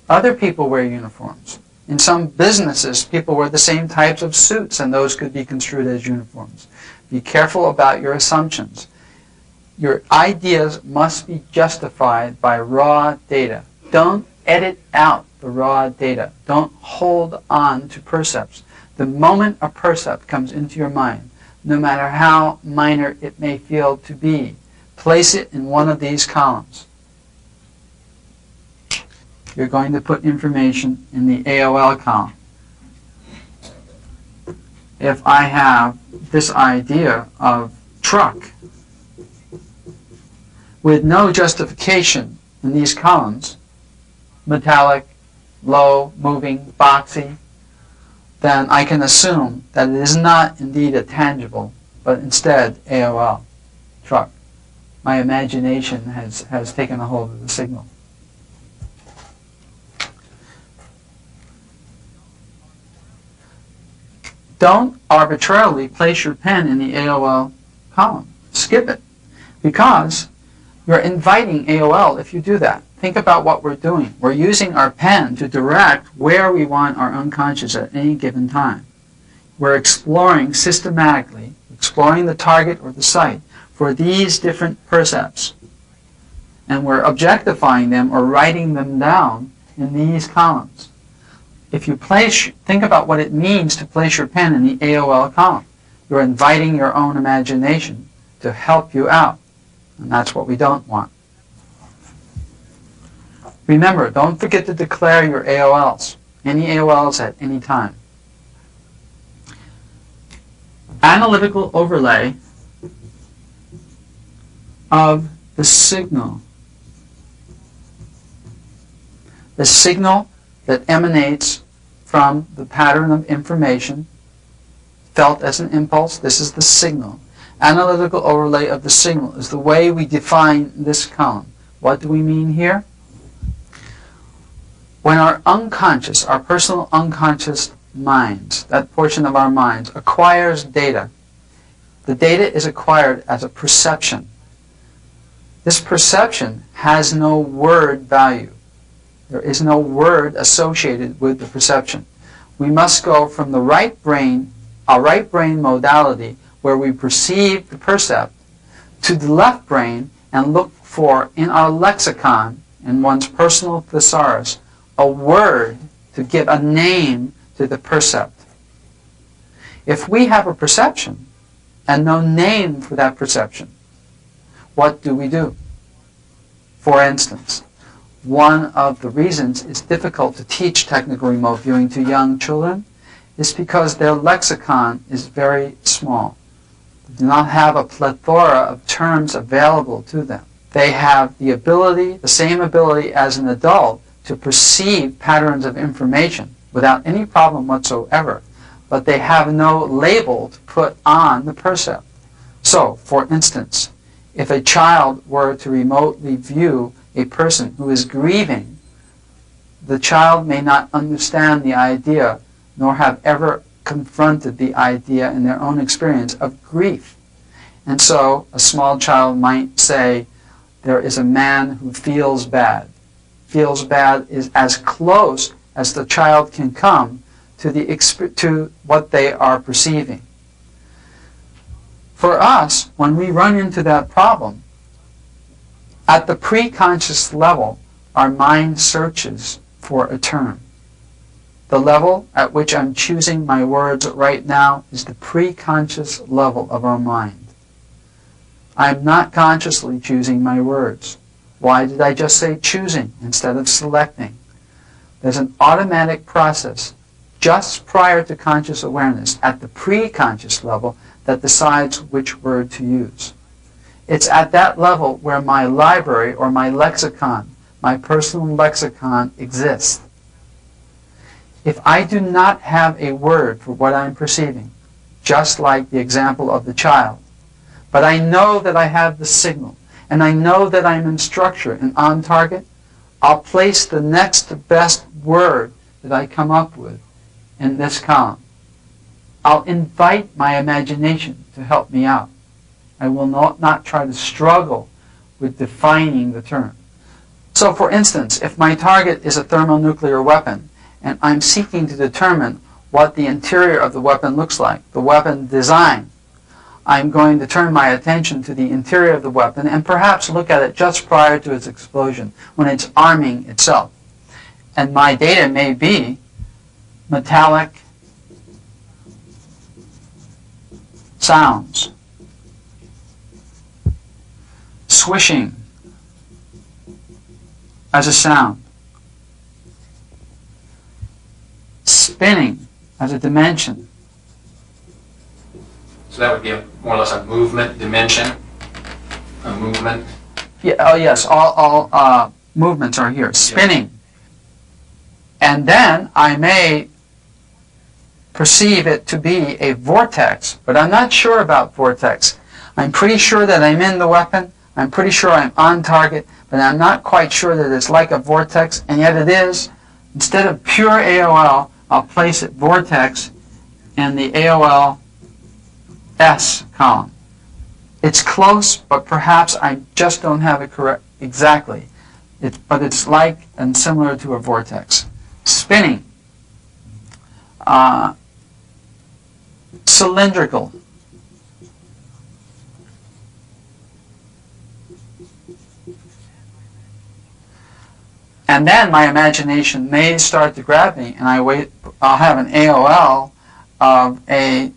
Other people wear uniforms. In some businesses, people wear the same types of suits, and those could be construed as uniforms. Be careful about your assumptions. Your ideas must be justified by raw data. Don't edit out the raw data. Don't hold on to percepts. The moment a percept comes into your mind, no matter how minor it may feel to be, place it in one of these columns. You're going to put information in the AOL column. If I have this idea of truck with no justification in these columns, metallic, low, moving, boxy, then I can assume that it is not indeed a tangible, but instead AOL, truck. My imagination has taken a hold of the signal. Don't arbitrarily place your pen in the AOL column. Skip it, because you're inviting AOL if you do that. Think about what we're doing. We're using our pen to direct where we want our unconscious at any given time. We're exploring systematically, exploring the target or the site for these different percepts. And we're objectifying them or writing them down in these columns. If you think about what it means to place your pen in the AOL column. You're inviting your own imagination to help you out. And that's what we don't want. Remember, don't forget to declare your AOLs. Any AOLs at any time. Analytical overlay of the signal. The signal that emanates from the pattern of information felt as an impulse. This is the signal. Analytical overlay of the signal is the way we define this column. What do we mean here? When our unconscious, our personal unconscious minds, that portion of our minds, acquires data, the data is acquired as a perception. This perception has no word value. There is no word associated with the perception. We must go from the right brain, our right brain modality, where we perceive the percept, to the left brain and look for, in our lexicon, in one's personal thesaurus, a word to give a name to the percept. If we have a perception and no name for that perception, what do we do? For instance, one of the reasons it's difficult to teach technical remote viewing to young children is because their lexicon is very small. They do not have a plethora of terms available to them. They have the ability, the same ability as an adult, to perceive patterns of information without any problem whatsoever, but they have no label to put on the percept. So, for instance, if a child were to remotely view a person who is grieving, the child may not understand the idea nor have ever confronted the idea in their own experience of grief. And so a small child might say, there is a man who feels bad. Feels bad is as close as the child can come to what they are perceiving. For us, when we run into that problem, at the pre-conscious level, our mind searches for a term. The level at which I'm choosing my words right now is the pre-conscious level of our mind. I'm not consciously choosing my words. Why did I just say choosing instead of selecting? There's an automatic process just prior to conscious awareness at the pre-conscious level that decides which word to use. It's at that level where my library or my lexicon, my personal lexicon, exists. If I do not have a word for what I'm perceiving, just like the example of the child, but I know that I have the signal, and I know that I'm in structure and on target, I'll place the next best word that I come up with in this column. I'll invite my imagination to help me out. I will not try to struggle with defining the term. So for instance, if my target is a thermonuclear weapon, and I'm seeking to determine what the interior of the weapon looks like, the weapon design, I'm going to turn my attention to the interior of the weapon and perhaps look at it just prior to its explosion, when it's arming itself. And my data may be metallic sounds, swishing as a sound, spinning as a dimension. So that would be more or less a movement dimension, a movement. Yeah, oh yes, all movements are here. Spinning. And then I may perceive it to be a vortex, but I'm not sure about vortex. I'm pretty sure that I'm in the weapon, I'm pretty sure I'm on target, but I'm not quite sure that it's like a vortex, and yet it is. Instead of pure AOL, I'll place it vortex in the AOL S column. It's close, but perhaps I just don't have it correct exactly. But it's like and similar to a vortex. Spinning. Cylindrical. And then my imagination may start to grab me, and I'll have an AOL of a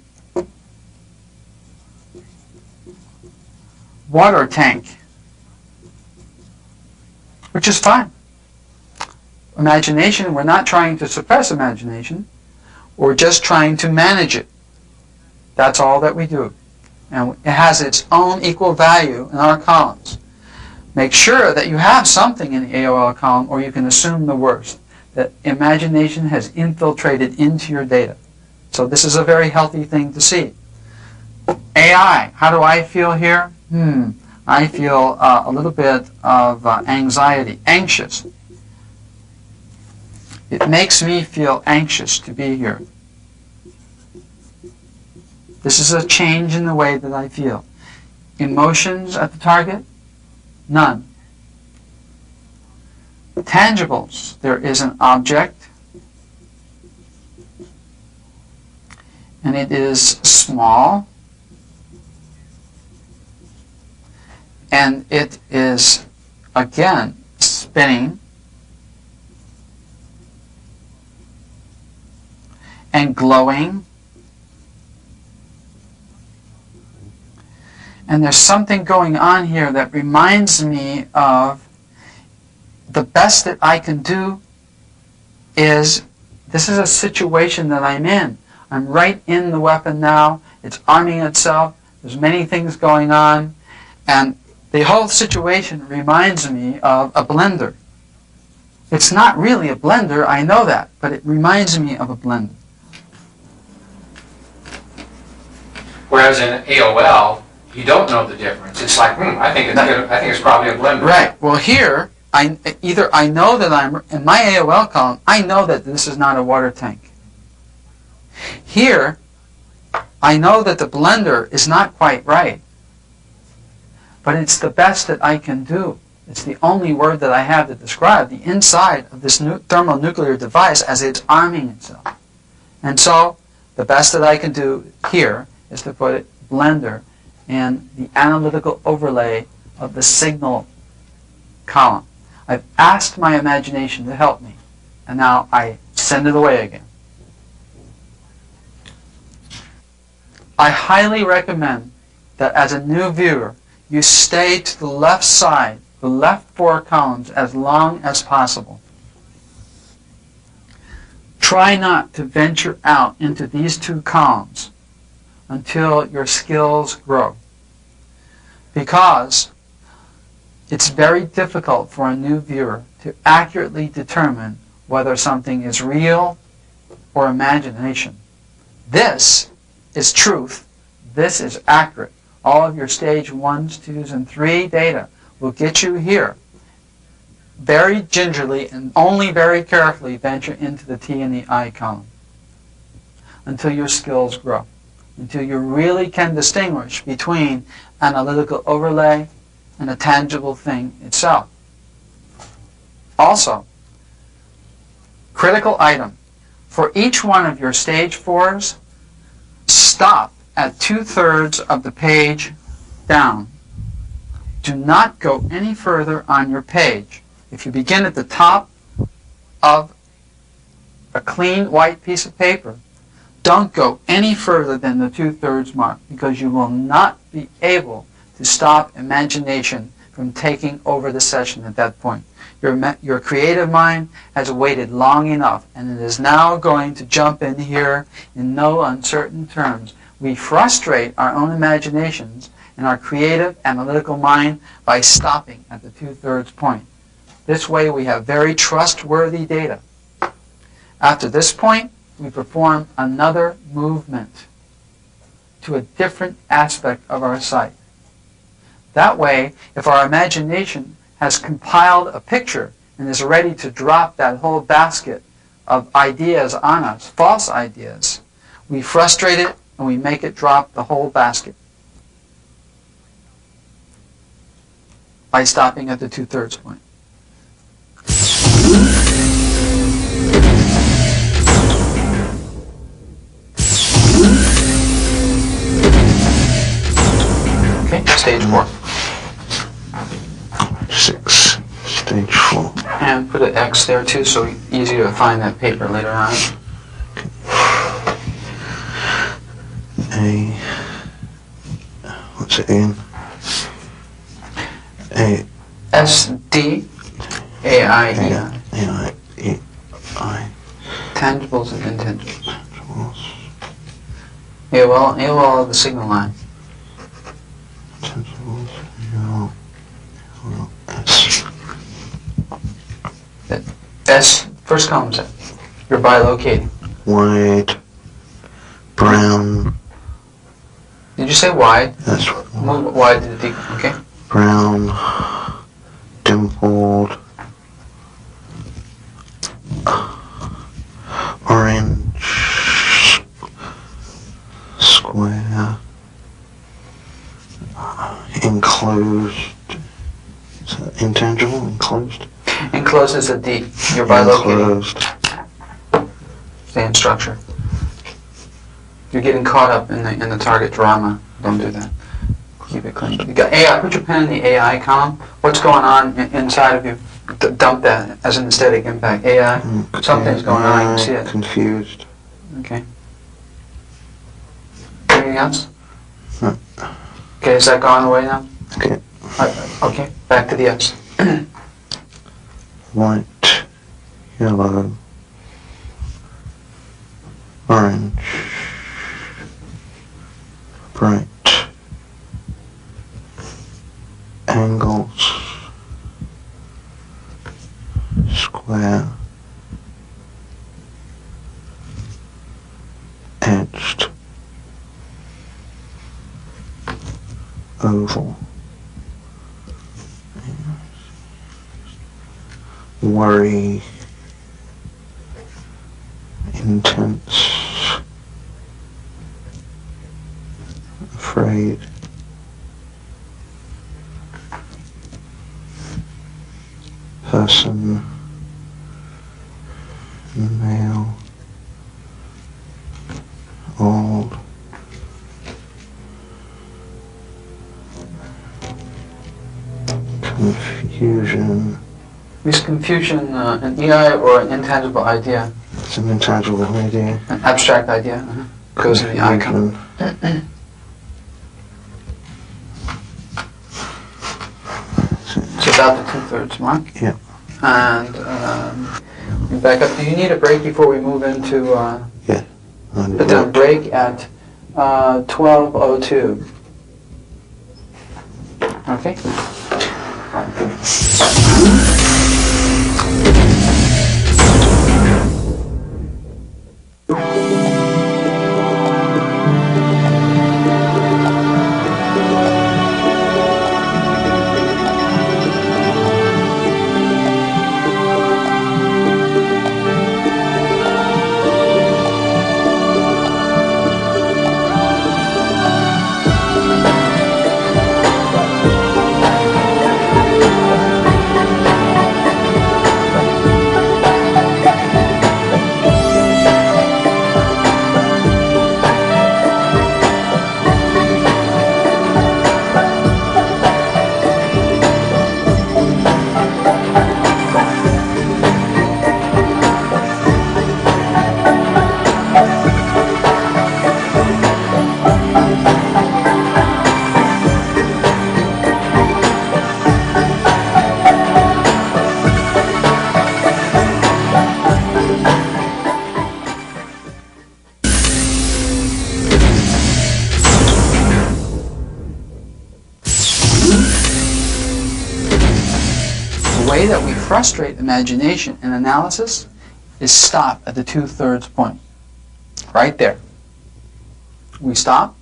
water tank, which is fine. Imagination, we're not trying to suppress imagination, we're just trying to manage it. That's all that we do. And it has its own equal value in our columns. Make sure that you have something in the AOL column, or you can assume the worst, that imagination has infiltrated into your data. So this is a very healthy thing to see. AI, how do I feel here? I feel a little bit of anxiety, anxious. It makes me feel anxious to be here. This is a change in the way that I feel. Emotions at the target? None. Tangibles, there is an object, and it is small, and it is, again, spinning, and glowing, and there's something going on here that reminds me of the best that I can do is, this is a situation that I'm in. I'm right in the weapon now. It's arming itself. There's many things going on. And the whole situation reminds me of a blender. It's not really a blender, I know that, but it reminds me of a blender. Whereas in AOL, you don't know the difference. It's like, I think it's probably a blender. Right. Well, here, either I know that I'm, in my AOL column, I know that this is not a water tank. Here, I know that the blender is not quite right, but it's the best that I can do. It's the only word that I have to describe the inside of this thermonuclear device as it's arming itself. And so, the best that I can do here is to put blender in the analytical overlay of the signal column. I've asked my imagination to help me, and now I send it away again. I highly recommend that as a new viewer, you stay to the left side, the left 4 columns, as long as possible. Try not to venture out into these 2 columns until your skills grow, because it's very difficult for a new viewer to accurately determine whether something is real or imagination. This is truth. This is accurate. All of your stage 1s, 2s, and 3 data will get you here. Very gingerly and only very carefully venture into the T and the I column until your skills grow, until you really can distinguish between analytical overlay and a tangible thing itself. Also, critical item, for each one of your stage 4s, stop at 2/3 of the page down. Do not go any further on your page. If you begin at the top of a clean white piece of paper, don't go any further than the 2/3 mark, because you will not be able to stop imagination from taking over the session at that point. Your creative mind has waited long enough, and it is now going to jump in here in no uncertain terms. We frustrate our own imaginations and our creative analytical mind by stopping at the 2/3 point. This way we have very trustworthy data. After this point, we perform another movement to a different aspect of our sight. That way, if our imagination has compiled a picture and is ready to drop that whole basket of ideas on us, false ideas, we frustrate it and we make it drop the whole basket by stopping at the 2/3 point. Okay, stage 4. 6, stage 4. And put an X there too, so easy to find that paper later on. A, what's it in? A, SD, AIE. A-I-E-I. Tangibles and intangibles. AOL the signal line. Tangibles, S. S, first column set. You're bilocating. White, brown. Did you say wide? That's what. Move wide to the deep. Okay. Brown, dimpled, orange, square, enclosed. Is that intangible? Enclosed? Enclosed is a D. You're bilocating Enclosed. the structure. You're getting caught up in the target drama. Don't do that. Keep it clean. You got AI. Put your pen in the AI column. What's going on inside of you? Dump that as an aesthetic impact. AI. Something's going on. I can see it. Confused. Okay. Anything else? No. Okay. Is that gone away now? Okay. Okay. Back to the S. White, yellow, orange, bright, angles, square, edged, oval, worry, intense, afraid, person, male, old, confusion. Is confusion an EI or an intangible idea? It's an intangible idea. An abstract idea? Goes in the icon. Confusion. It's about the 2/3 mark. Yeah. And we back up. Do you need a break before we move into? Yeah. Put down break at 12:02. Okay. way that we frustrate imagination in analysis is stop at the 2/3 point. Right there. We stop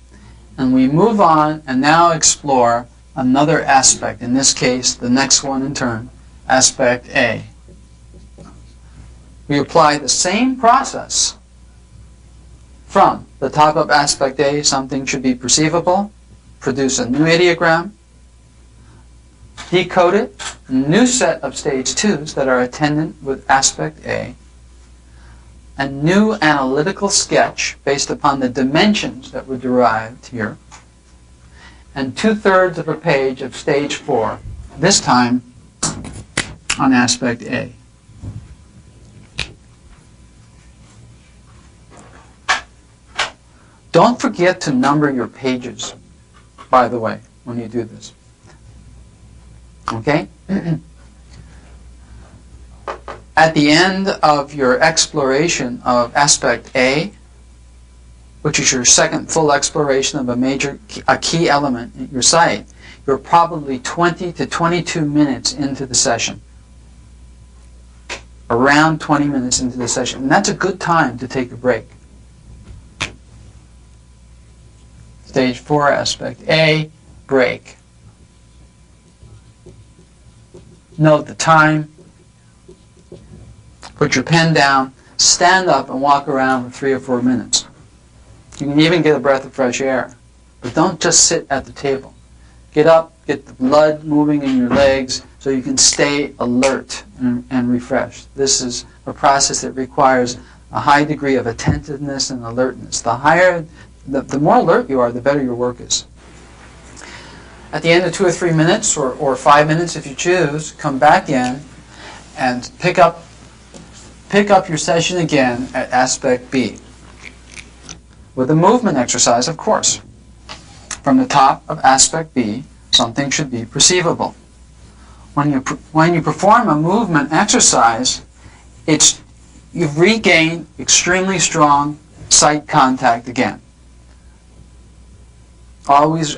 and we move on and now explore another aspect. In this case, the next one in turn, aspect A. We apply the same process from the top of aspect A, something should be perceivable, produce a new ideogram, decode it, new set of stage 2s that are attendant with aspect A, a new analytical sketch based upon the dimensions that were derived here, and 2/3 of a page of stage 4, this time on aspect A. Don't forget to number your pages, by the way, when you do this. Okay? At the end of your exploration of aspect A, which is your second full exploration of a key element in your site, you're probably 20 to 22 minutes into the session. Around 20 minutes into the session. And that's a good time to take a break. Stage 4, aspect A, break. Note the time. Put your pen down, stand up and walk around for 3 or 4 minutes. You can even get a breath of fresh air. But don't just sit at the table. Get up, get the blood moving in your legs so you can stay alert and refreshed. This is a process that requires a high degree of attentiveness and alertness. The more alert you are, the better your work is. At the end of 2 or 3 minutes, or 5 minutes if you choose, come back in and pick up your session again at aspect B. With a movement exercise, of course. From the top of aspect B, something should be perceivable. When you perform a movement exercise, you've regained extremely strong sight contact again. Always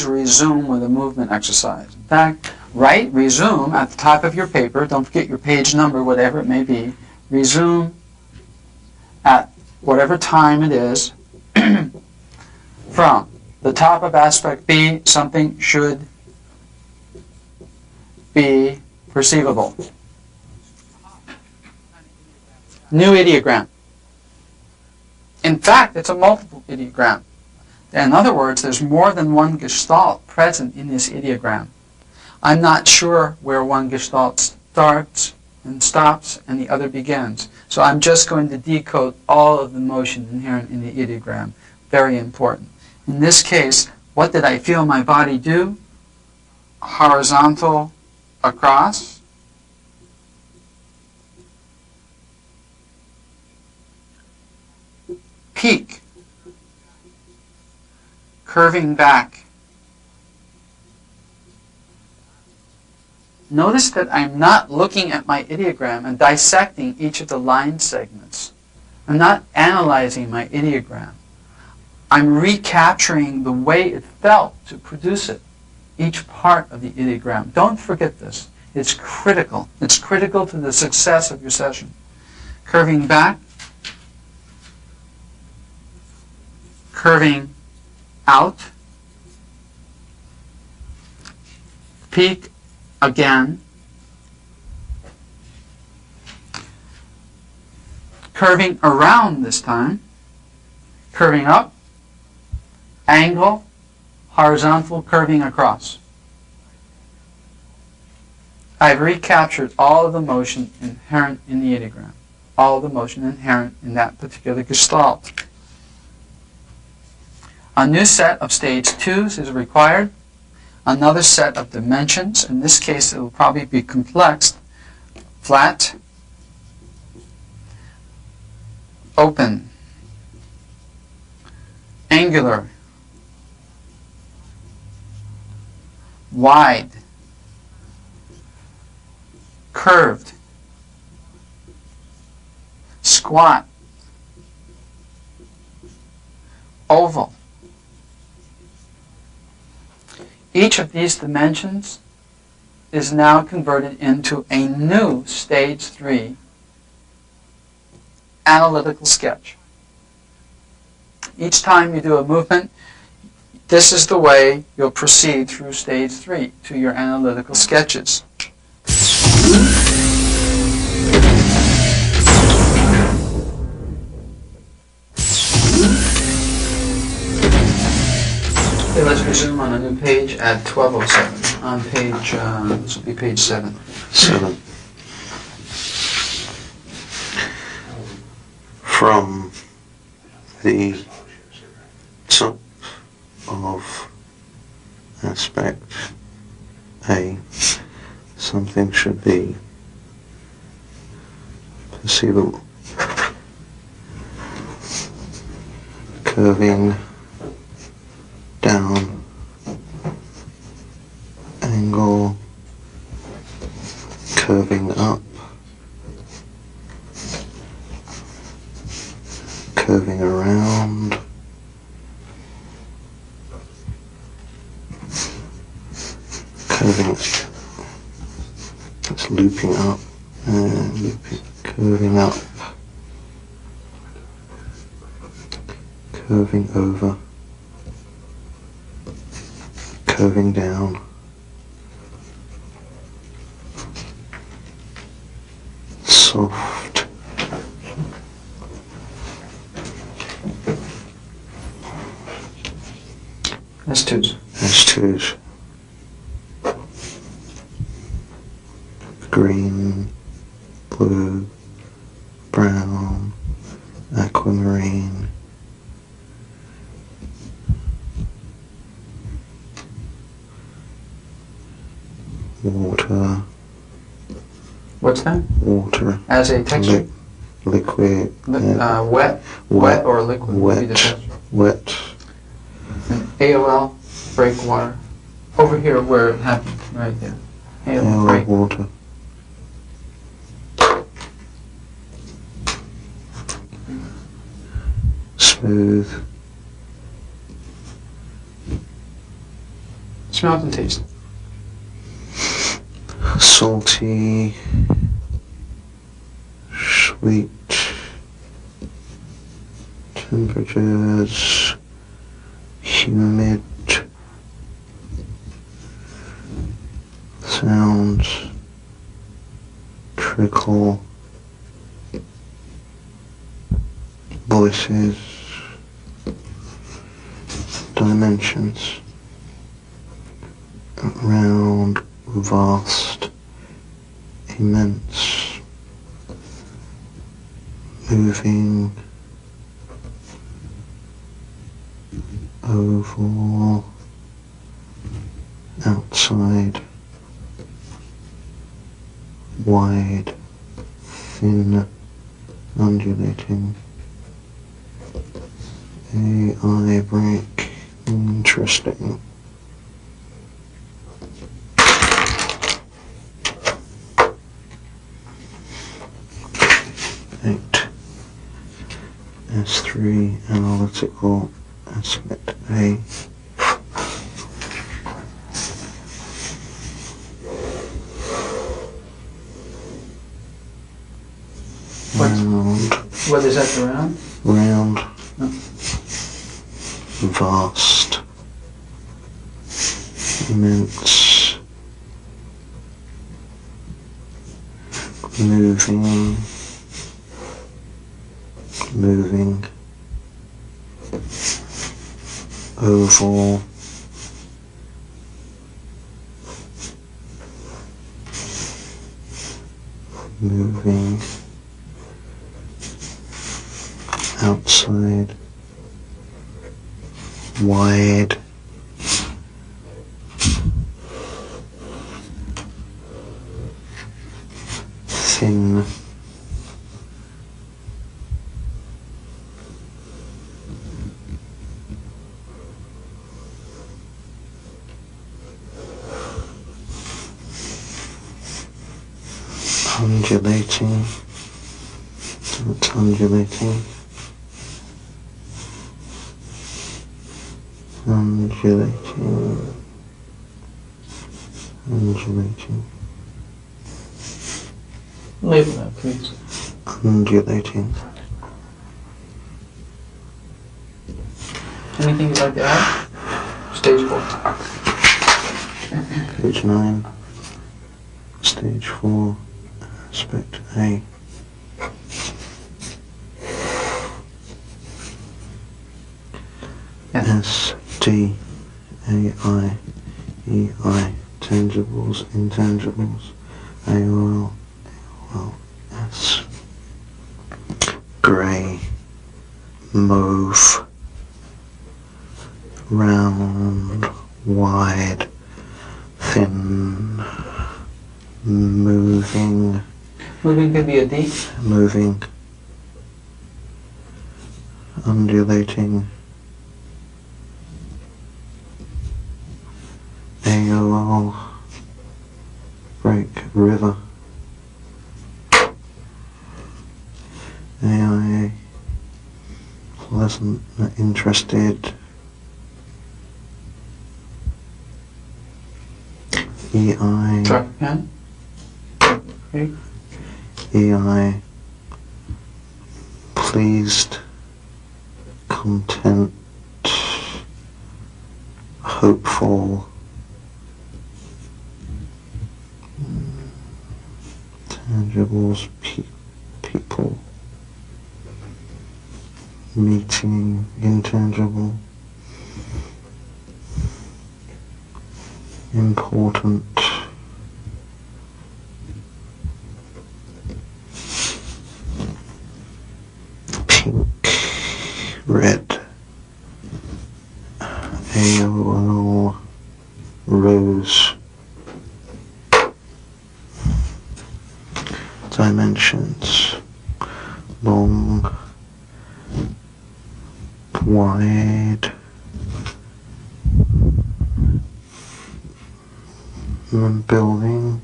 resume with a movement exercise. In fact, resume at the top of your paper. Don't forget your page number, whatever it may be. Resume at whatever time it is from the top of aspect B, something should be perceivable. New ideogram. In fact, it's a multiple ideogram. In other words, there's more than one gestalt present in this ideogram. I'm not sure where one gestalt starts and stops and the other begins. So I'm just going to decode all of the motion inherent in the ideogram. Very important. In this case, what did I feel my body do? Horizontal across. Peak. Curving back. Notice that I'm not looking at my ideogram and dissecting each of the line segments. I'm not analyzing my ideogram. I'm recapturing the way it felt to produce it, each part of the ideogram. Don't forget this. It's critical. It's critical to the success of your session. Curving back, curving out, peak again, curving around this time, curving up, angle, horizontal, curving across. I've recaptured all of the motion inherent in the ideogram, all of the motion inherent in that particular gestalt. A new set of stage 2s is required. Another set of dimensions. In this case, it will probably be complex. Flat, open, angular, wide, curved, squat, oval. Each of these dimensions is now converted into a new stage 3 analytical sketch. Each time you do a movement, this is the way you'll proceed through stage 3 to your analytical sketches. Okay, let's resume on a new page at 1207. On page, this will be page 7. 7. From the top of aspect A, something should be perceivable. Curving down, angle, curving up, curving around, curving, it's looping up and looping, curving up, curving over, moving down. Soft. S2s. S2s. Green, blue, brown, aquamarine, water, What's that? water, As a texture? liquid, Wet? Wet or liquid would be the texture. wet, And AOL, breakwater. Over here where it happened, right there. AOL, break. water. Smooth, Smell it and taste it. salty, sweet, temperatures, humid, sounds, trickle, voices, dimensions, round, vast, immense, moving, oval, outside, wide, thin, undulating, AI break, interesting. S3 analytical aspect A. Round. What is that, the round? Round. No. Vast. Immense. Moving. Moving. Oval. Moving. Outside. Wide. Thin. Undulating. It's undulating. Undulating. Undulating. Label that, please. Undulating. Anything you'd like to add? Stage 4. Page 9. Stage 4. Aspect A. S, D, A, I, E, I. Tangibles, intangibles. AOL, AOL, S. Grey, mauve, round, wide, thin, moving. Moving could be a D. Moving, undulating, AOL, break, river, AI, pleasant, interested, EI, Truck pen. Okay. EI, pleased, content, hopeful, intangibles, people, meeting, intangible, important, pink, red, AOL, rose, dimensions, long, wide, building,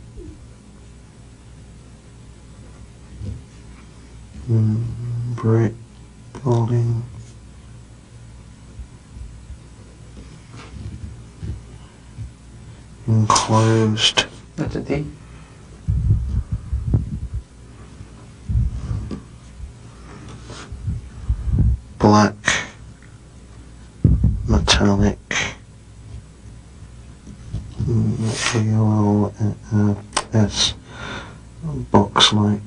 brick building, enclosed, That's a D. black, metallic, AOLS, box-like,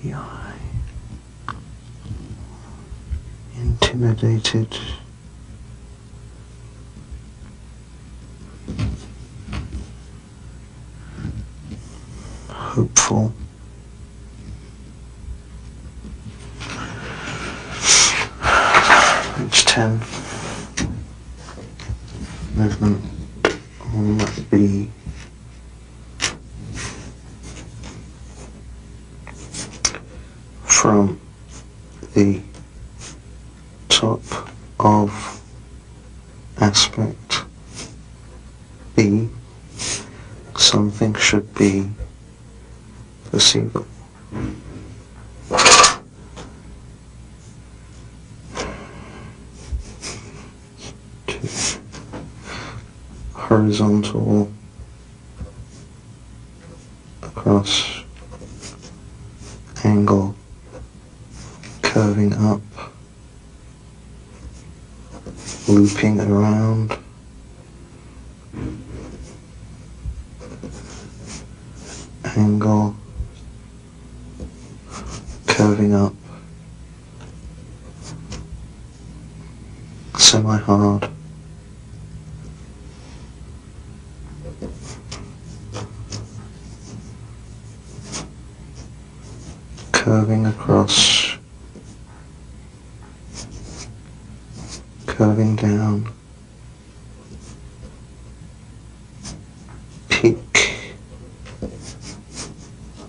EI, intimidated, hopeful, page 10, movement on B, from the top of aspect B, something should be perceivable. Horizontal across, angle curving up, looping around, angle curving up, semi-hard, curving across, curving down, peak,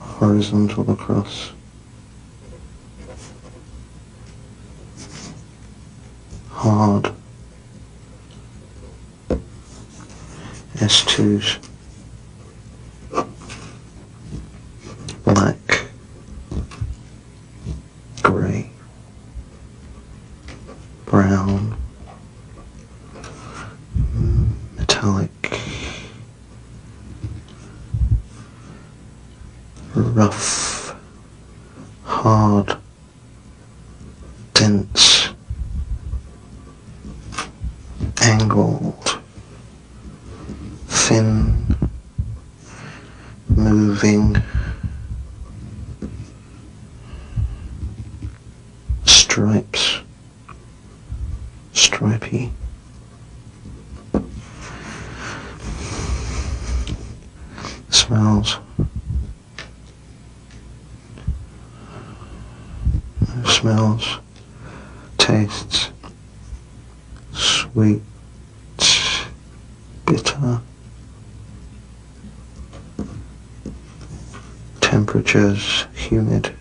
horizontal across, hard, S2s, black, grey, brown, metallic, rough, hard, dense, angled, thin, moving, stripes, stripy, smells, smells, tastes, sweet, bitter, temperatures, humid,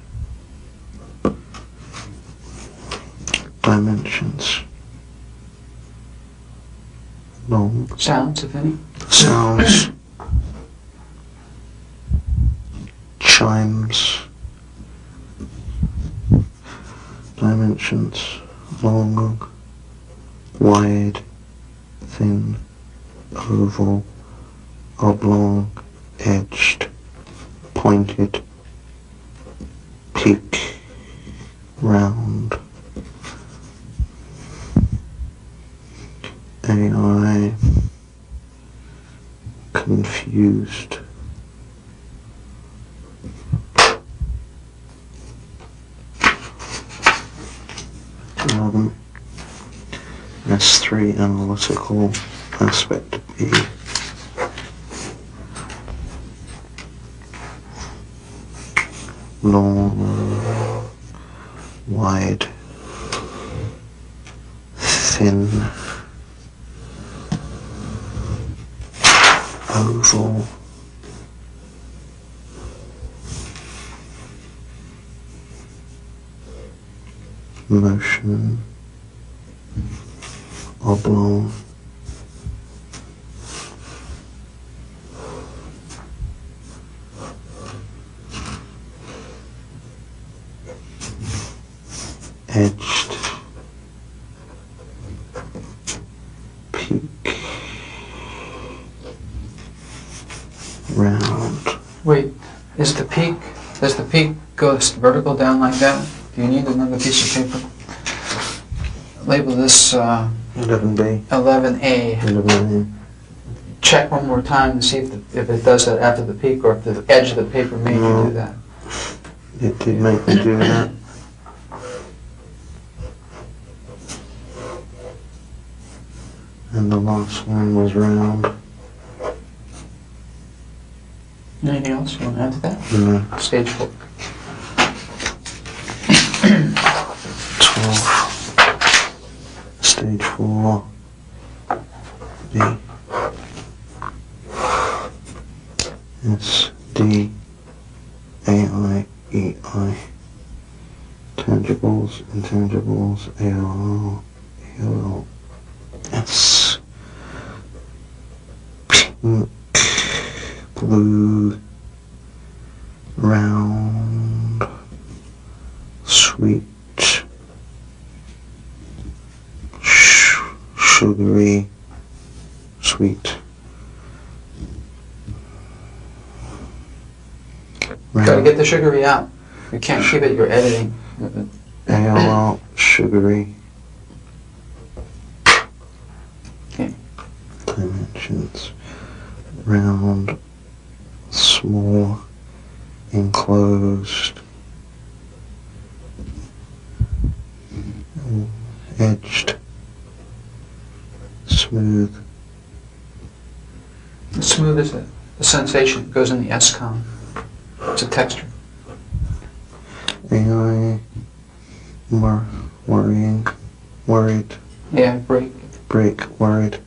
dimensions, long, Sounds, if any. sounds, chimes, dimensions, long, wide, thin, oval, oblong, edged, pointed, peak, round, AI confused. S3 analytical aspect B. Long, wide, thin, oval, motion, oblong, edged, peak, round. Wait, does the peak go vertical down like that? Do you need another piece of paper? Label this 11B. 11A. 11A. Check one more time to see if it does that after the peak, or if the edge of the paper made you do that. It did make me do that. And the last one was round. Anything else you want to add to that? No. Stage 4. 12. Stage 4. B. S. D. AI. EI. Tangibles, intangibles, ARR, ARL. S. Pink. Blue. Round. Sweet. Sugary. Sweet. Gotta get the sugary out. You can't keep it, you're editing. ALL, sugary. Okay. Dimensions. Round. Small. Enclosed. Edged. Smooth. Smooth is a sensation. It goes in the S column. It's a texture. AI. Worrying. Worried. Yeah, break. Break. Worried.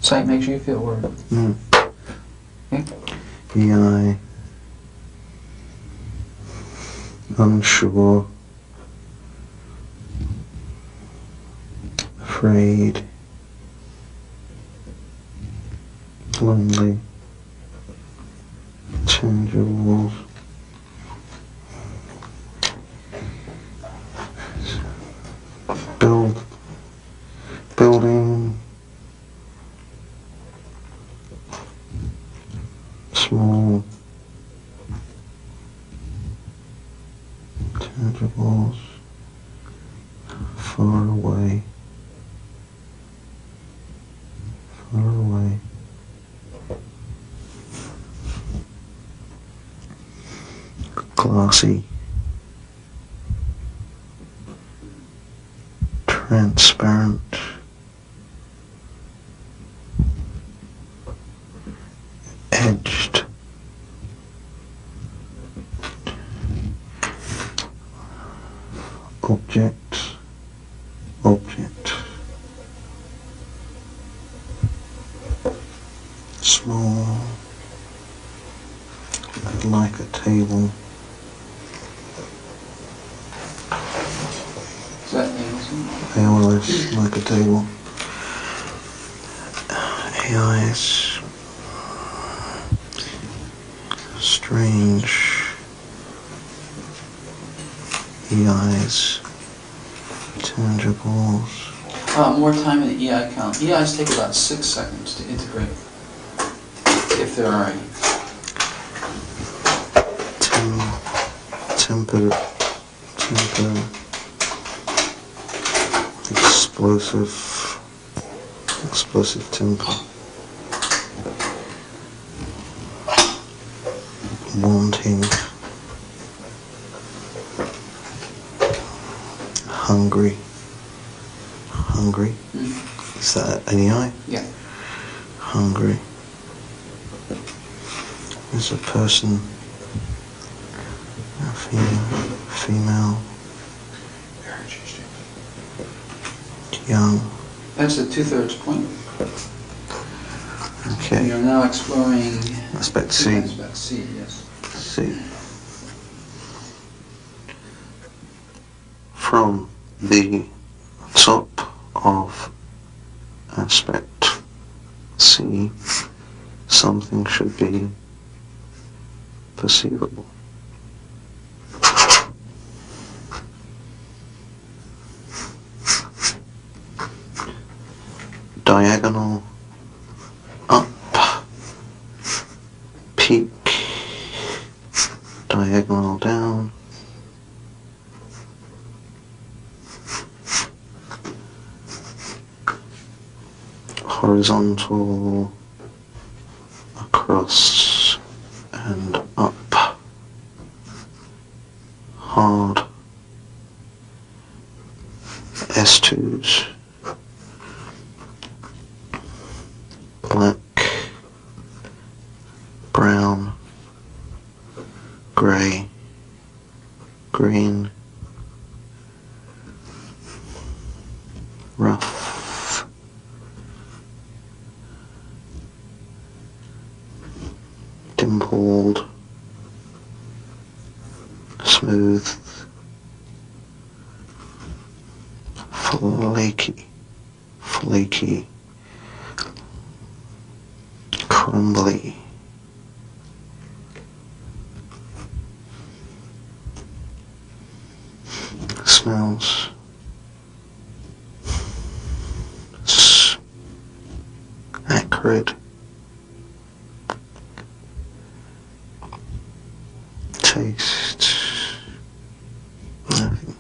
Sight makes you feel worried. Okay. EI. Unsure. Afraid. Lonely. Tangibles. Building. Small. Tangibles. Far away. Far away. Glossy. Transparent. Edged. Object. Object. Small. Like a table. Is that English? ALS, like a table. AIS. Strange. EIs. Tangibles. More time in the EI count. EIs take about 6 seconds to integrate, if there are any. Temper. Explosive. explosive temper, wanting, hungry, is that AEI? Yeah. Hungry is a person, a female, young. That's the 2/3 point. Okay. We are now exploring Aspect C. Aspect C, yes. C. From the top of aspect C, something should be perceivable. Diagonal up, peak, diagonal down, horizontal, across and up, hard, S2s, black, brown, grey, green, rough, dimpled, smooth, flaky, crumbly, smells acrid, taste nothing,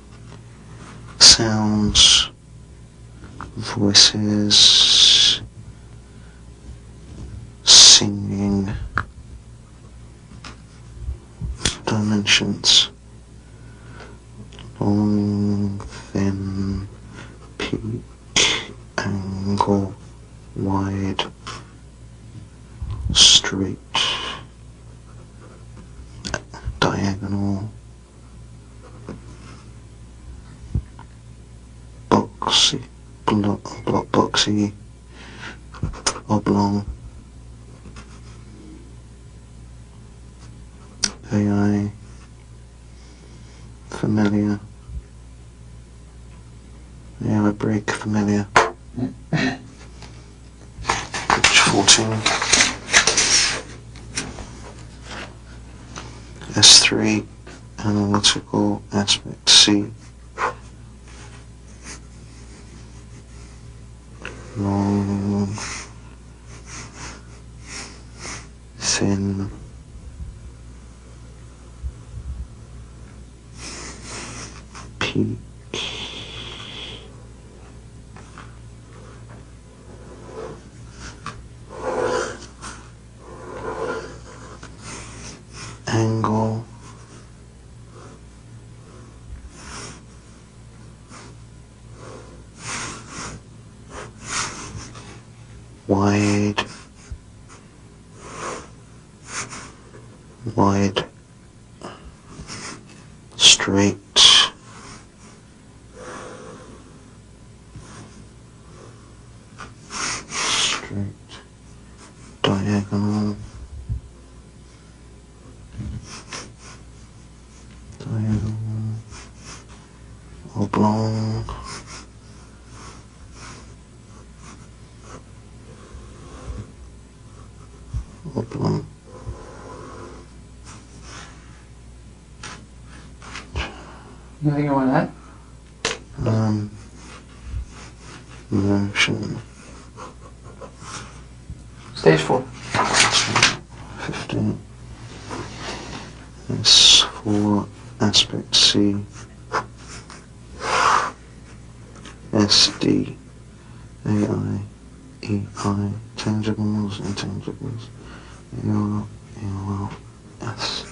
sounds, voices, singing, dimensions, long, thin, peak, angle, wide, straight, diagonal, boxy, boxy, oblong, AI, familiar, AI break, familiar, page 14, S3, analytical, aspect C, long, thin, peak, angle, wide, straight, diagonal, oblong, oblong, Anything you want to add? motion, Stage 4. 15, S4, aspect C, SD, AI, EI, tangibles, intangibles, EOL, EOL, S,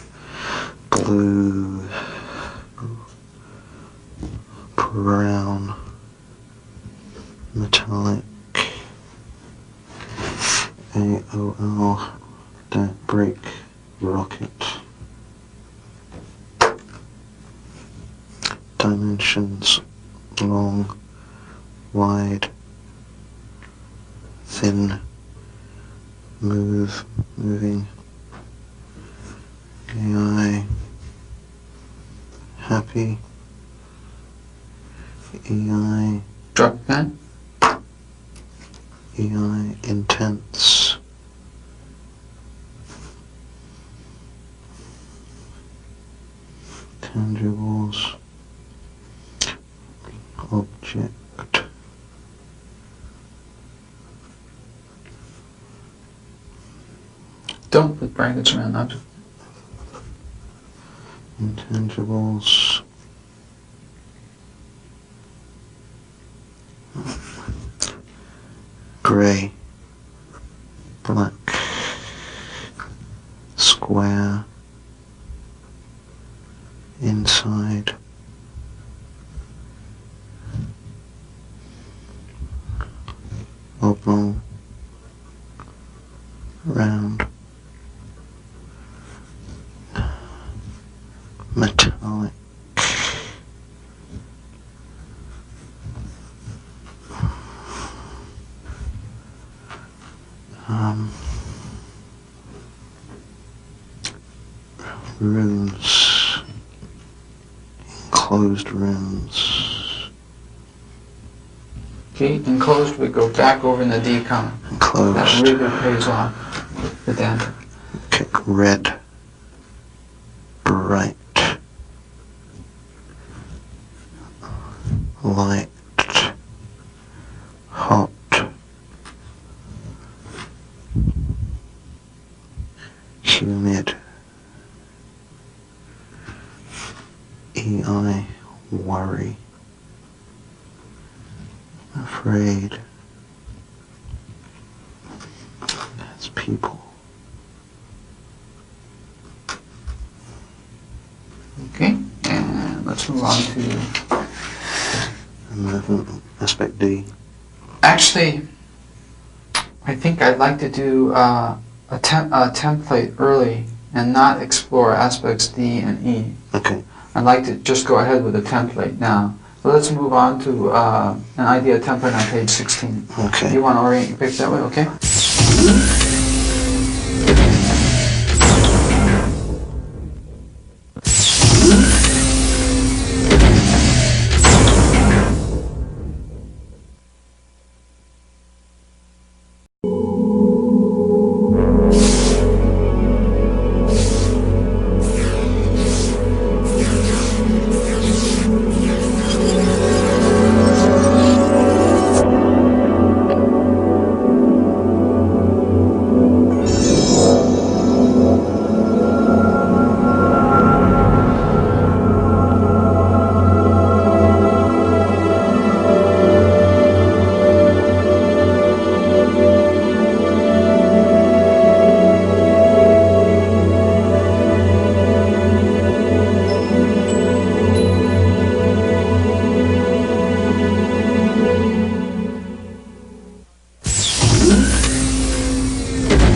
blue, brown, metallic, AOL, break, rocket, dimensions, long, wide, thin, moving, AI, happy, EI, Drop pen. EI, intense, tangibles, object, Don't put brackets around object. intangibles, grey, black, square, inside, oblong, round, metallic, runes, enclosed runes, Okay, enclosed, we go back over in the D column. That enclosed, really pays off. The then. okay, red, bright, light, hot, humid, EI, worry, afraid, that's people, Okay, and let's move on to. aspect D, Actually, I think I'd like to do a template early and not explore aspects D and E. okay, I'd like to just go ahead with a template now. So let's move on to an idea template on page 16. okay. You want to orient your page that way, okay?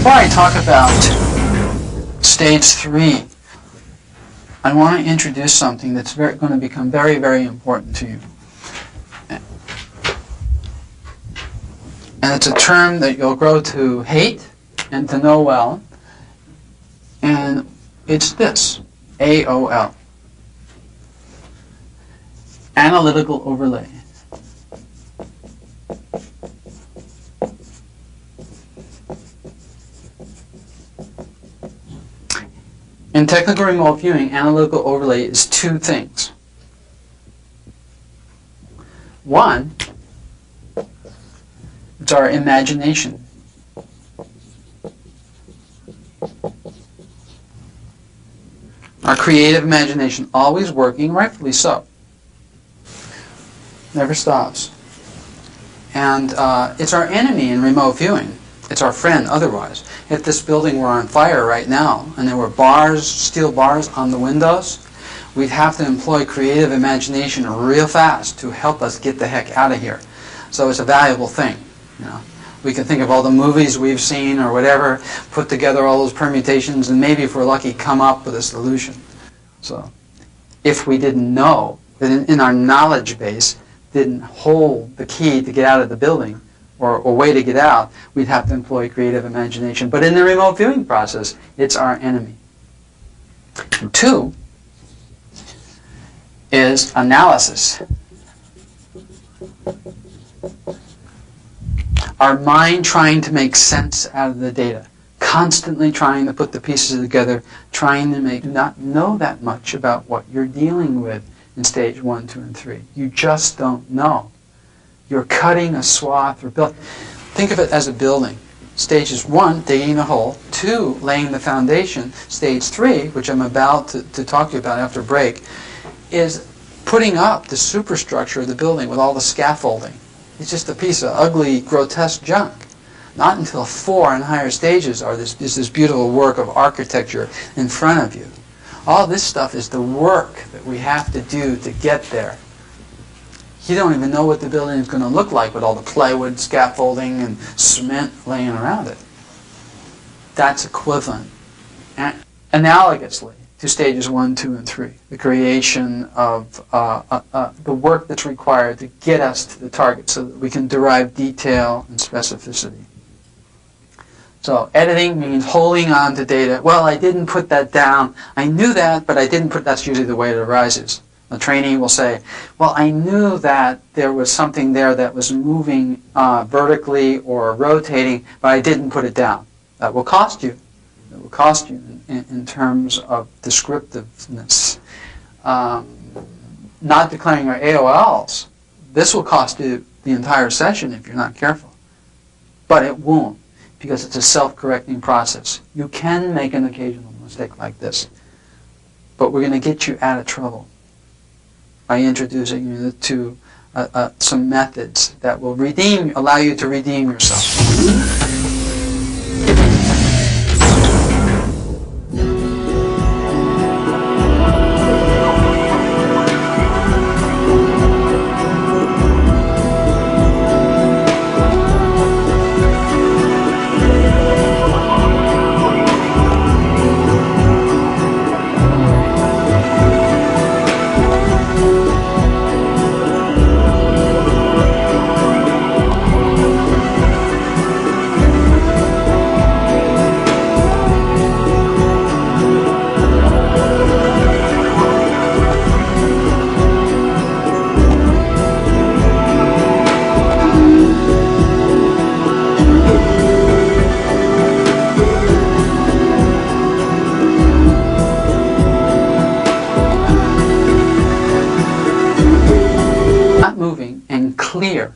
Before I talk about stage 3, I want to introduce something that's going to become very, very important to you. And it's a term that you'll grow to hate and to know well. And it's this, AOL. Analytical overlay. In technical remote viewing, analytical overlay is two things. One, it's our imagination. Our creative imagination, always working, rightfully so. Never stops. And it's our enemy in remote viewing. It's our friend otherwise. If this building were on fire right now and there were bars, steel bars on the windows, we'd have to employ creative imagination real fast to help us get the heck out of here. So it's a valuable thing. You know, we can think of all the movies we've seen or whatever, put together all those permutations, and maybe if we're lucky, come up with a solution. So if we didn't know, that in our knowledge base, didn't hold the key to get out of the building, or a way to get out, we'd have to employ creative imagination. But in the remote viewing process, it's our enemy. And 2 is analysis. Our mind trying to make sense out of the data, constantly trying to put the pieces together, trying to make, do not know that much about what you're dealing with in stage 1, 2, and 3. You just don't know. You're cutting a swath or building. Think of it as a building. Stages 1, digging a hole. 2, laying the foundation. Stage 3, which I'm about to talk to you about after break, is putting up the superstructure of the building with all the scaffolding. It's just a piece of ugly, grotesque junk. Not until 4 and higher stages is this beautiful work of architecture in front of you. All this stuff is the work that we have to do to get there. You don't even know what the building is going to look like with all the plywood, scaffolding, and cement laying around it. That's equivalent, analogously, to stages 1, 2, and 3. The creation of the work that's required to get us to the target so that we can derive detail and specificity. So editing means holding on to data. Well, I didn't put that down. I knew that, but I didn't put, that's usually the way it arises. The trainee will say, well, I knew that there was something there that was moving vertically or rotating, but I didn't put it down. That will cost you. It will cost you in terms of descriptiveness. Not declaring your AOLs, this will cost you the entire session if you're not careful. But it won't, because it's a self-correcting process. You can make an occasional mistake like this, but we're going to get you out of trouble by introducing you to some methods that will allow you to redeem yourself. Clear.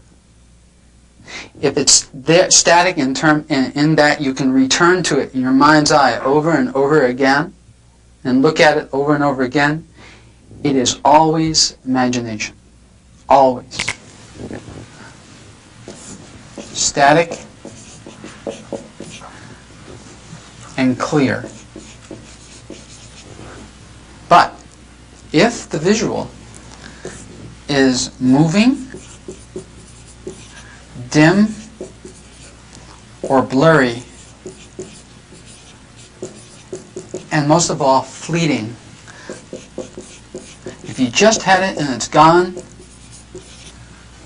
If it's there, static in that you can return to it in your mind's eye over and over again and look at it over and over again, it is always imagination. Always. Static and clear. But if the visual is moving, dim, or blurry, and most of all, fleeting. If you just had it and it's gone,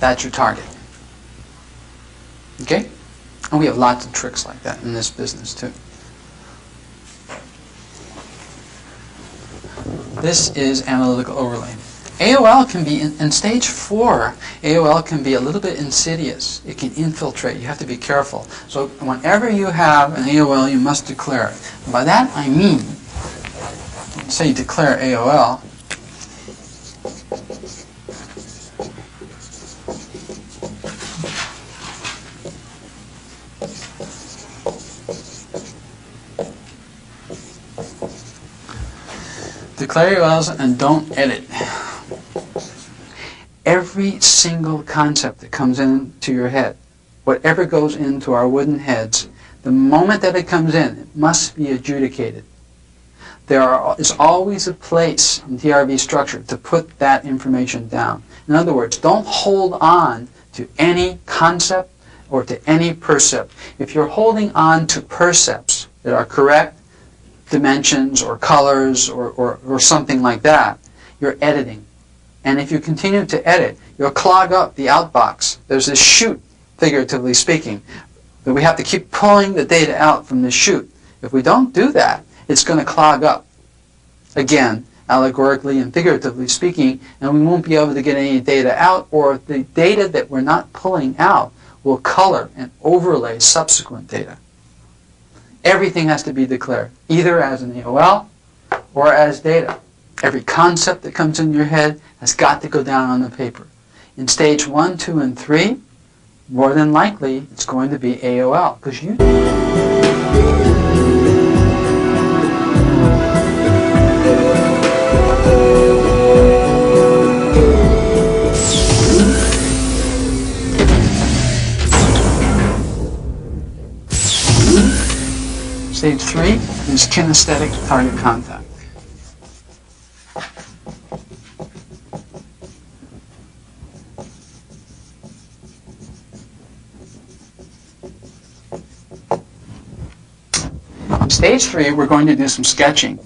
that's your target. Okay? And we have lots of tricks like that in this business too. This is analytical overlay. AOL can be, in stage 4, AOL can be a little bit insidious. It can infiltrate. You have to be careful. So whenever you have an AOL, you must declare it. And by that I mean, say you declare AOL, declare AOLs and don't edit. every single concept that comes into your head, whatever goes into our wooden heads, the moment that it comes in, it must be adjudicated. There is always a place in TRV structure to put that information down. In other words, don't hold on to any concept or to any percept. If you're holding on to percepts that are correct dimensions or colors or something like that, you're editing. And if you continue to edit, you'll clog up the outbox. There's this chute, figuratively speaking, that we have to keep pulling the data out from the chute. If we don't do that, it's going to clog up, again, allegorically and figuratively speaking, and we won't be able to get any data out, or the data that we're not pulling out will color and overlay subsequent data. Everything has to be declared, either as an AOL or as data. Every concept that comes in your head has got to go down on the paper. In stage 1, 2, and 3, more than likely, it's going to be AOL, because you... Stage 3 is kinesthetic target contact. In stage 3, we're going to do some sketching.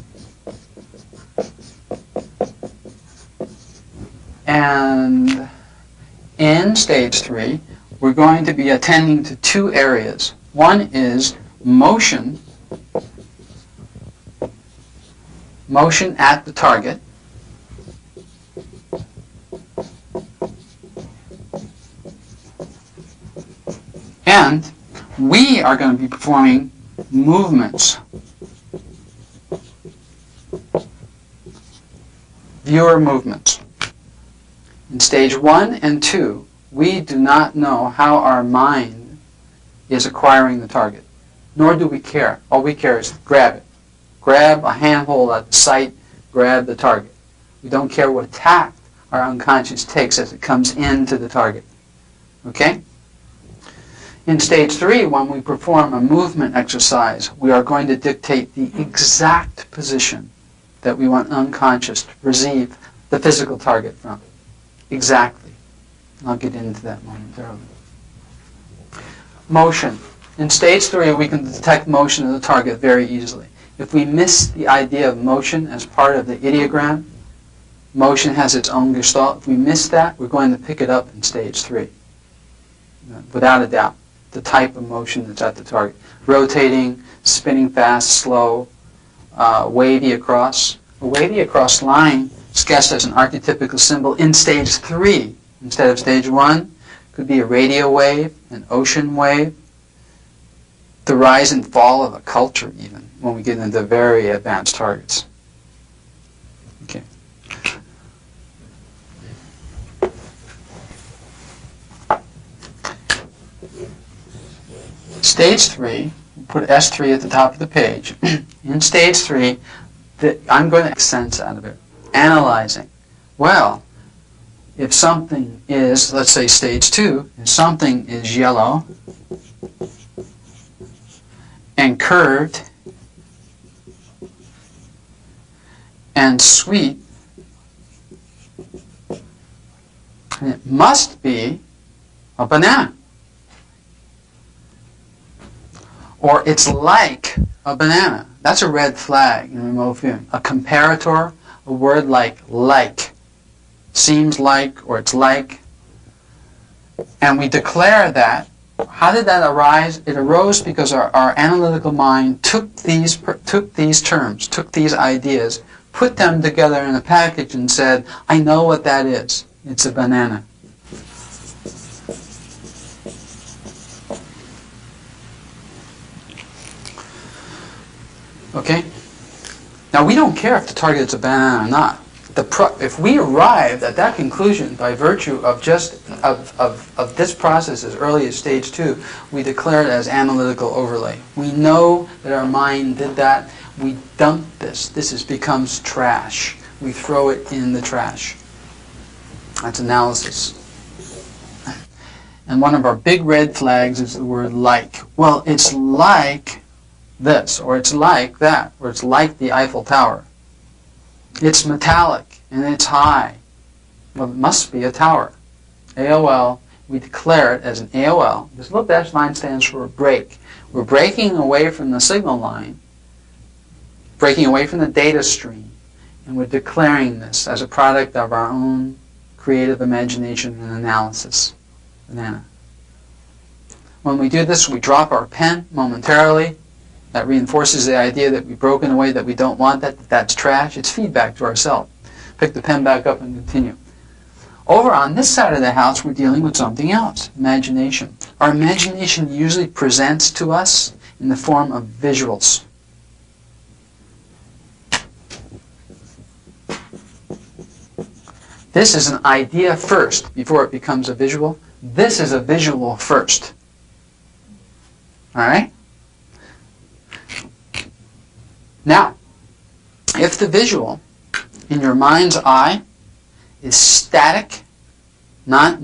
And in stage 3, we're going to be attending to two areas. One is motion at the target, and we are going to be performing movements, viewer movements. In stage 1 and 2, we do not know how our mind is acquiring the target, nor do we care. All we care is grab it. Grab a handhold at the site, grab the target. We don't care what tact our unconscious takes as it comes into the target. Okay? In stage 3, when we perform a movement exercise, we are going to dictate the exact position that we want unconscious to receive the physical target from. Exactly. I'll get into that momentarily. Motion. In stage 3, we can detect motion of the target very easily. If we miss the idea of motion as part of the ideogram, motion has its own gestalt. If we miss that, we're going to pick it up in stage 3. Without a doubt, the type of motion that's at the target. Rotating, spinning fast, slow, wavy across. A wavy across line sketched as an archetypical symbol in stage 3 instead of stage 1 could be a radio wave, an ocean wave, the rise and fall of a culture even, when we get into very advanced targets. Okay. Stage 3, we'll put S3 at the top of the page. In stage 3, I'm going to make sense out of it. Analyzing. Well, if something is, let's say stage 2, if something is yellow and curved and sweet, it must be a banana. Or it's like a banana. That's a red flag in remote viewing. A comparator, a word like, seems like, or it's like, and we declare that. How did that arise? It arose because our analytical mind took these terms, took these ideas, put them together in a package and said, I know what that is. It's a banana. Okay? Now we don't care if the target is a banana or not. If we arrived at that conclusion by virtue of of this process as early as stage 2, we declare it as analytical overlay. We know that our mind did that. We dump this. This becomes trash. We throw it in the trash. That's analysis. And one of our big red flags is the word like. Well, it's like this, or it's like that, or it's like the Eiffel Tower. It's metallic, and it's high. Well, it must be a tower. AOL, we declare it as an AOL. This little dashed line stands for a break. We're breaking away from the signal line, breaking away from the data stream, and we're declaring this as a product of our own creative imagination and analysis. Banana. When we do this, we drop our pen momentarily. That reinforces the idea that we've broken away, that we don't want that, that's trash. It's feedback to ourselves. Pick the pen back up and continue. Over on this side of the house, we're dealing with something else, imagination. Our imagination usually presents to us in the form of visuals. This is an idea first before it becomes a visual. This is a visual first. All right? Now, if the visual in your mind's eye is static, not